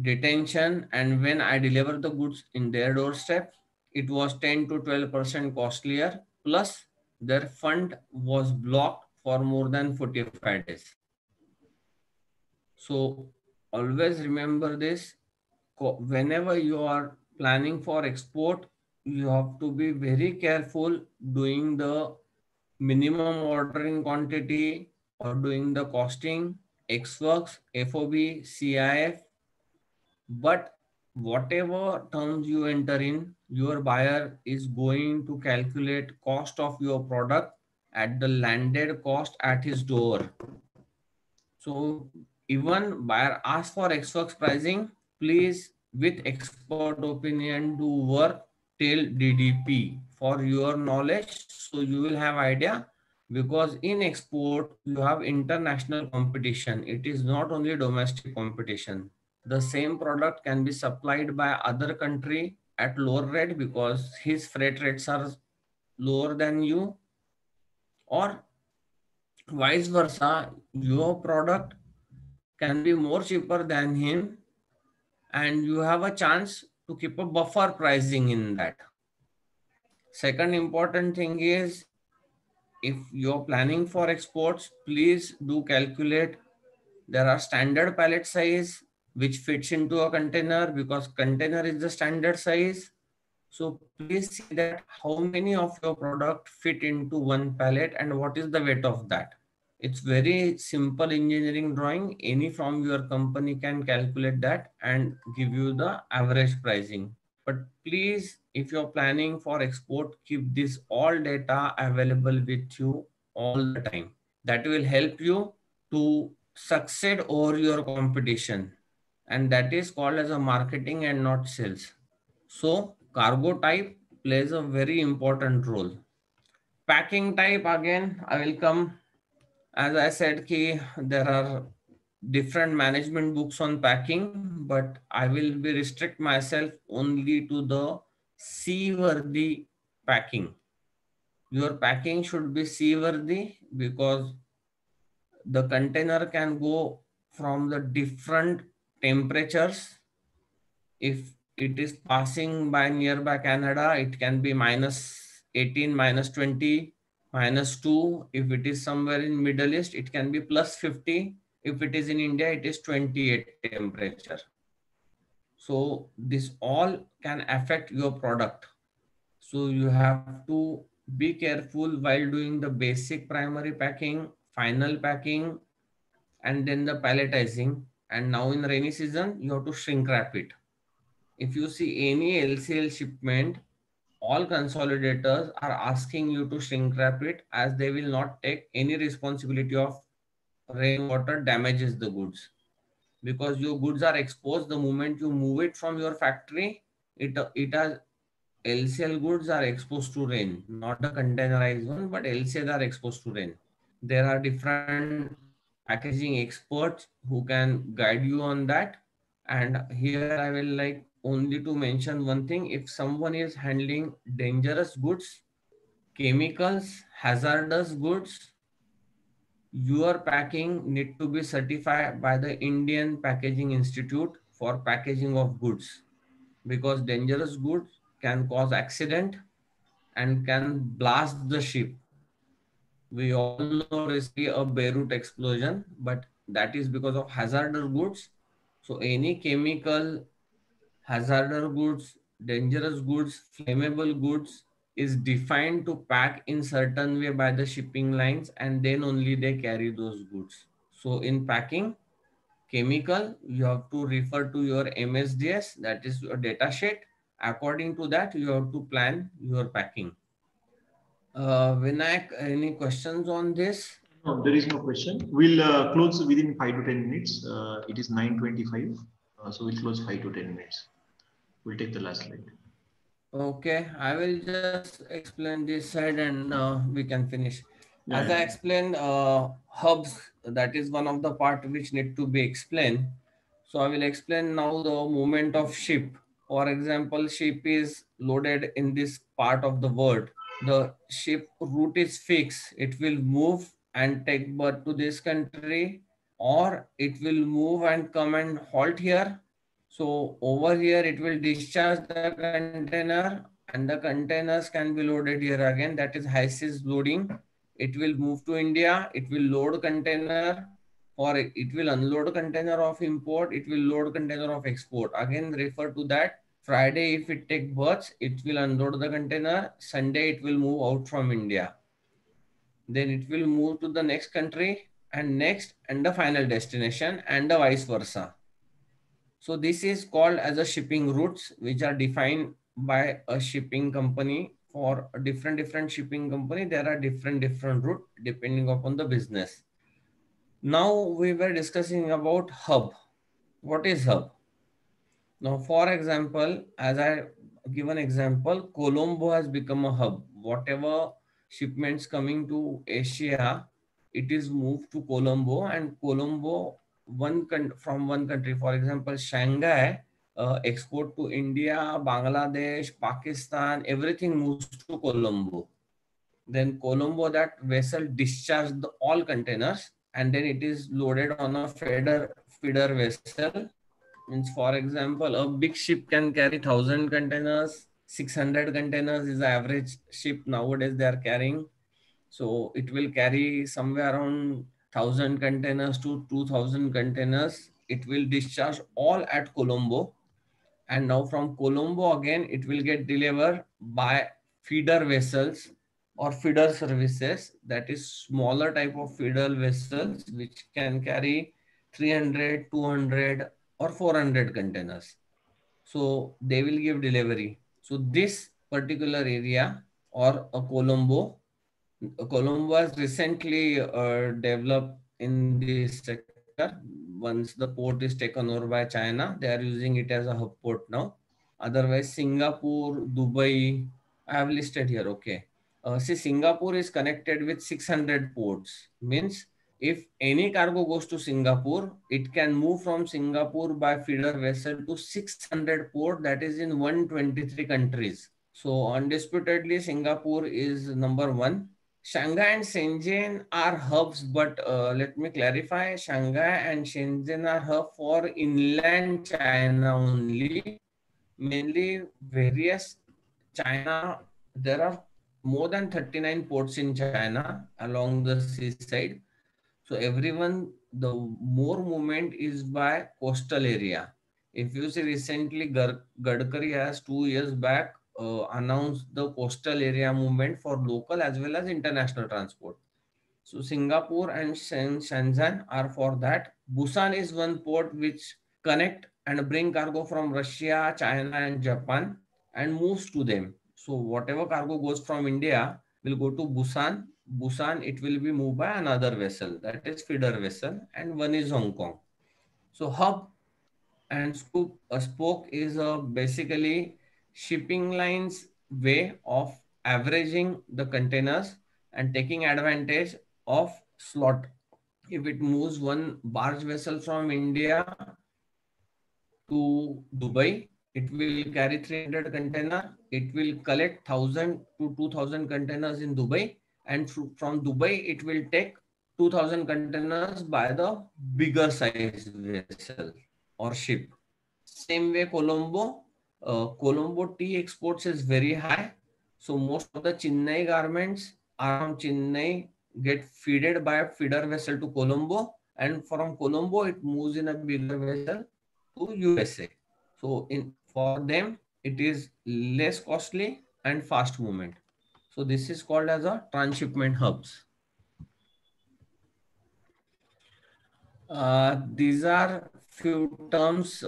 C: detention, and when I delivered the goods in their doorstep, it was 10 to 12% costlier. Plus, their fund was blocked for more than 45 days. So always remember this. Whenever you are planning for export, you have to be very careful doing the minimum ordering quantity or doing the costing, X-Works, FOB, CIF. But whatever terms you enter in, your buyer is going to calculate cost of your product at the landed cost at his door. So even buyer asks for X-Works pricing, please with expert opinion do work till DDP for your knowledge. So you will have idea, because in export you have international competition. It is not only domestic competition. The same product can be supplied by other country at lower rate because his freight rates are lower than you, or vice versa, your product can be more cheaper than him, and you have a chance to keep a buffer pricing in that. Second important thing is, if you're planning for exports, please do calculate. There are standard pallet size which fits into a container, because container is the standard size. So please see that how many of your product fit into one pallet and what is the weight of that. It's very simple engineering drawing. Any from your company can calculate that and give you the average pricing. But please, if you're planning for export, keep this all data available with you all the time. That will help you to succeed over your competition. And that is called as a marketing and not sales. So cargo type plays a very important role. Packing type, again, I will come. As I said, there are different management books on packing, but I will be restrict myself only to the seaworthy packing. Your packing should be seaworthy, because the container can go from the different temperatures. If it is passing by nearby Canada, it can be -18, -20, -2. If it is somewhere in Middle East, it can be +50. If it is in India, it is 28 temperature. So this all can affect your product. So you have to be careful while doing the basic primary packing, final packing, and then the palletizing. And now in rainy season, you have to shrink wrap it. If you see any LCL shipment, all consolidators are asking you to shrink wrap it, as they will not take any responsibility of rainwater damages the goods, because your goods are exposed the moment you move it from your factory. It has LCL goods are exposed to rain, not the containerized one, but LCL are exposed to rain. There are different packaging experts who can guide you on that. And here I will like only to mention one thing: if someone is handling dangerous goods, chemicals, hazardous goods, your packing need to be certified by the Indian Packaging Institute for packaging of goods, because dangerous goods can cause accident and can blast the ship. We all know recently a Beirut explosion, but that is because of hazardous goods. So any chemical, hazardous goods, dangerous goods, flammable goods is defined to pack in certain way by the shipping lines, and then only they carry those goods. So in packing, chemical, you have to refer to your MSDS, that is your data sheet. According to that, you have to plan your packing. Vinayak, any questions on this?
A: No, there is no question. We'll close within 5 to 10 minutes. It is 9:25, so we'll close 5 to 10 minutes. We'll take the last slide.
C: Okay, I will just explain this side and we can finish.
A: Yeah,
C: As I explained, hubs, that is one of the part which need to be explained. So I will explain now the movement of ship. For example, ship is loaded in this part of the world. The ship route is fixed. It will move and take birth to this country, or it will move and come and halt here. So over here, it will discharge the container, and the containers can be loaded here again. That is high seas loading. It will move to India. It will load container, or it will unload container of import. It will load container of export. Again, refer to that. Friday, if it take berths, it will unload the container. Sunday, it will move out from India. Then it will move to the next country and next and the final destination, and the vice versa. So this is called as a shipping routes, which are defined by a shipping company. For a different shipping company, there are different route depending upon the business. Now we were discussing about hub. What is hub? Now, for example, as I give an example, Colombo has become a hub. Whatever shipments coming to Asia, it is moved to Colombo, and Colombo from one country, for example, Shanghai, export to India, Bangladesh, Pakistan, everything moves to Colombo. Then Colombo, that vessel discharges all containers, and then it is loaded on a feeder vessel. Means, for example, a big ship can carry 1,000 containers. 600 containers is the average ship nowadays they are carrying. So it will carry somewhere around 1,000 containers to 2,000 containers. It will discharge all at Colombo, and now from Colombo again it will get delivered by feeder vessels or feeder services, that is smaller type of feeder vessels which can carry 300, 200 or 400 containers. So they will give delivery. So this particular area or a Colombo has recently developed in this sector. Once the port is taken over by China, they are using it as a hub port now. Otherwise, Singapore, Dubai, I have listed here. Okay. See, Singapore is connected with 600 ports. Means if any cargo goes to Singapore, it can move from Singapore by feeder vessel to 600 port, that is in 123 countries. So undisputedly, Singapore is number one. Shanghai and Shenzhen are hubs, but let me clarify, Shanghai and Shenzhen are hub for inland China only. mainly various China. There are more than 39 ports in China along the seaside. So everyone, the more movement is by coastal area. If you see recently, Gadkari has 2 years back announced the coastal area movement for local as well as international transport. So Singapore and Shenzhen are for that. Busan is one port which connect and bring cargo from Russia, China and Japan and moves to them. So whatever cargo goes from India will go to Busan. Busan, it will be moved by another vessel, that is feeder vessel, and one is Hong Kong. So hub and spoke is basically shipping lines way of averaging the containers and taking advantage of slot. If it moves one barge vessel from India to Dubai, it will carry 300 container. It will collect 1,000 to 2,000 containers in Dubai, and from Dubai it will take 2,000 containers by the bigger size vessel or ship. Same way Colombo tea exports is very high. So most of the Chennai garments are from Chennai, get feeded by a feeder vessel to Colombo, and from Colombo it moves in a bigger vessel to USA. So for them it is less costly and fast movement. So this is called as a transshipment hubs. These are few terms.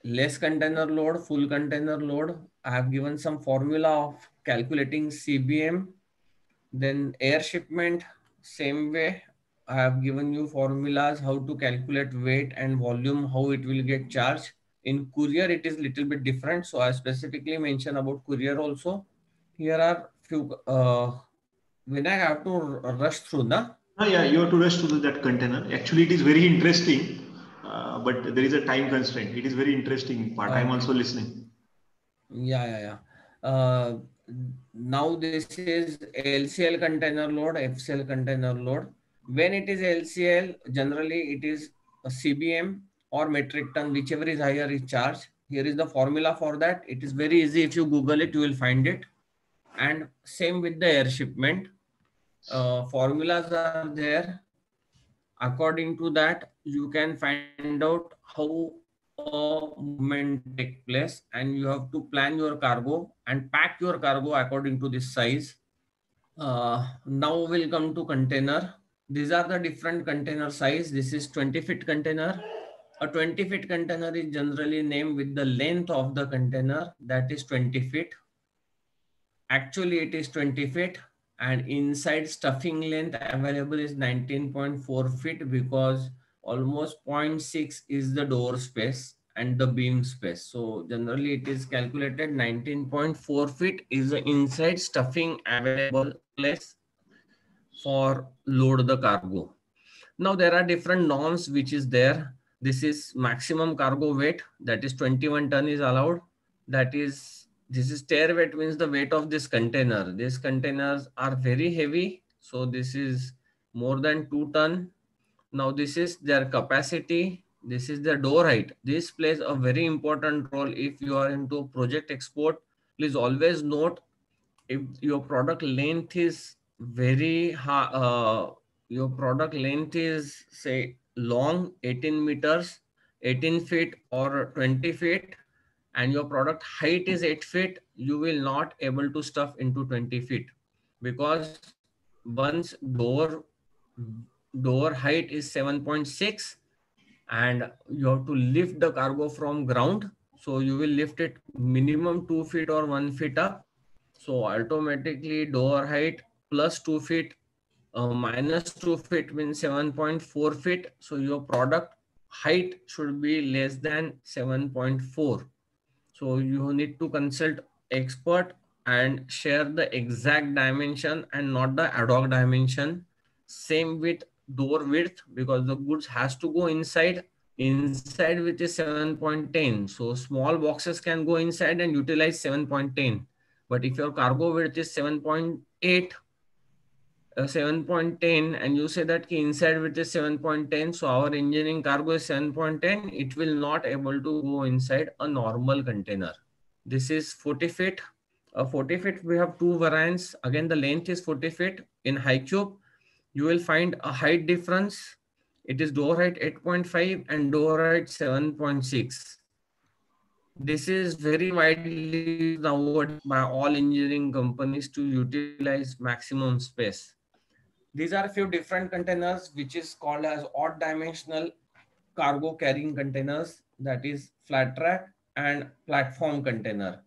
C: Less container load, full container load. I have given some formula of calculating CBM. Then air shipment, same way. I have given you formulas how to calculate weight and volume, how it will get charged. In courier, it is little bit different. So I specifically mentioned about courier also. Here are few. When I have to rush through the.
A: Yeah, you have to rush to that container. Actually, it is very interesting, but there is a time constraint. It is very interesting part. I'm also listening.
C: Yeah. Now this is LCL container load, FCL container load. When it is LCL, generally it is a CBM or metric ton, whichever is higher is charged. Here is the formula for that. It is very easy. If you Google it, you will find it. And same with the air shipment. Formulas are there. According to that, you can find out how movement take place, and you have to plan your cargo and pack your cargo according to this size. Now we'll come to container. These are the different container size. This is 20-feet container. A 20-feet container is generally named with the length of the container, that is 20 feet. Actually, it is 20 feet, and inside stuffing length available is 19.4 feet because almost 0.6 is the door space and the beam space. So generally it is calculated 19.4 feet is the inside stuffing available place for load the cargo. Now there are different norms which is there. This is maximum cargo weight, that is 21 ton is allowed. This is tare weight, means the weight of this container. These containers are very heavy. So this is more than 2 ton. Now this is their capacity. This is their door height. This plays a very important role if you are into project export. Please always note, if your product length is very high, your product length is say long 18 meters, 18 feet or 20 feet, and your product height is 8 feet, you will not able to stuff into 20 feet because once door height is 7.6 and you have to lift the cargo from ground. So you will lift it minimum 2 feet or 1 feet up. So automatically door height plus 2 feet minus 2 feet means 7.4 feet. So your product height should be less than 7.4. So you need to consult expert and share the exact dimension and not the ad hoc dimension. Same with door width, because the goods has to go inside which is 7.10. So small boxes can go inside and utilize 7.10. But if your cargo width is 7.8,
B: 7.10 and you say that inside with is 7.10, so our engineering cargo is 7.10, it will not able to go inside a normal container. This is 40 feet. 40 feet, we have two variants. Again, the length is 40 feet. In HighCube, you will find a height difference. It is door height 8.5 and door height 7.6. This is very widely nowadays by all engineering companies to utilize maximum space. These are a few different containers, which is called as odd dimensional cargo carrying containers, that is flat rack and platform container.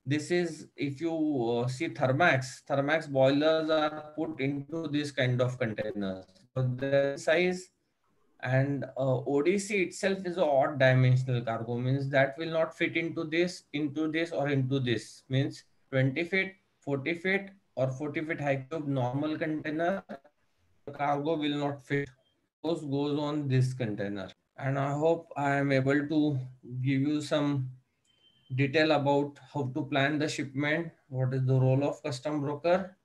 B: This is, if you see Thermax boilers are put into this kind of containers. The size and ODC itself is an odd dimensional cargo, means that will not fit into this, or into this. Means 20 feet, 40 feet or 40 feet HighCube normal container, cargo will not fit. Goes on this container. And I hope I am able to give you some detail about how to plan the shipment, what is the role of custom broker,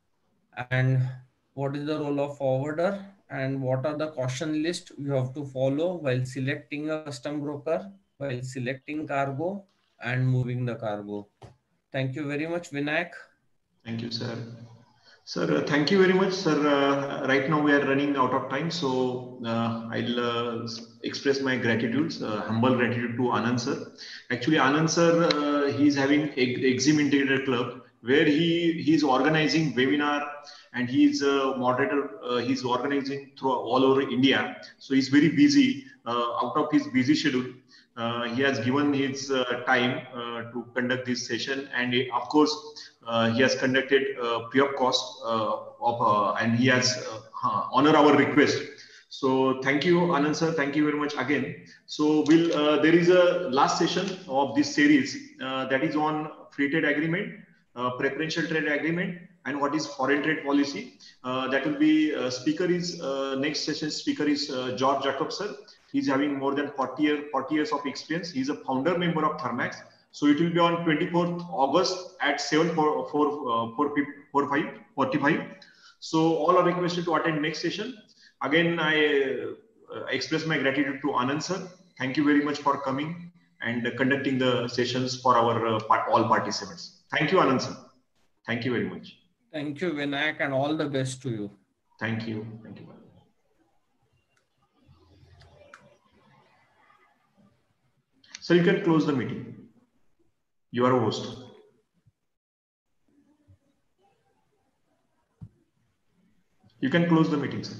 B: and what is the role of forwarder, and what are the caution list you have to follow while selecting a custom broker, while selecting cargo and moving the cargo. Thank you very much, Vinayak.
A: Thank you, sir. Sir, thank you very much, sir. Right now we are running out of time, so I'll express my gratitude, humble gratitude to Anand sir. Actually, Anand sir, he's having Exim Integrator Club where he is organizing webinar and he's a moderator. He's organizing through all over India, so he's very busy. Out of his busy schedule, he has given his time to conduct this session, and of course he has conducted free of cost and he has honored our request. So thank you, Anand sir. Thank you very much again. So there is a last session of this series that is on free trade agreement, preferential trade agreement, and what is foreign trade policy. That will be speaker is next session speaker is George Jacob sir. He's having more than 40 years of experience. He's a founder member of Thermax. So it will be on 24th August at 7:45. So all are requested to attend next session. Again, I express my gratitude to Anand sir. Thank you very much for coming and conducting the sessions for our all participants. Thank you, Anand sir. Thank you very much.
B: Thank you, Vinayak, and all the best to you.
A: Thank you. Thank you. So you can close the meeting. You are a host. You can close the meeting, sir.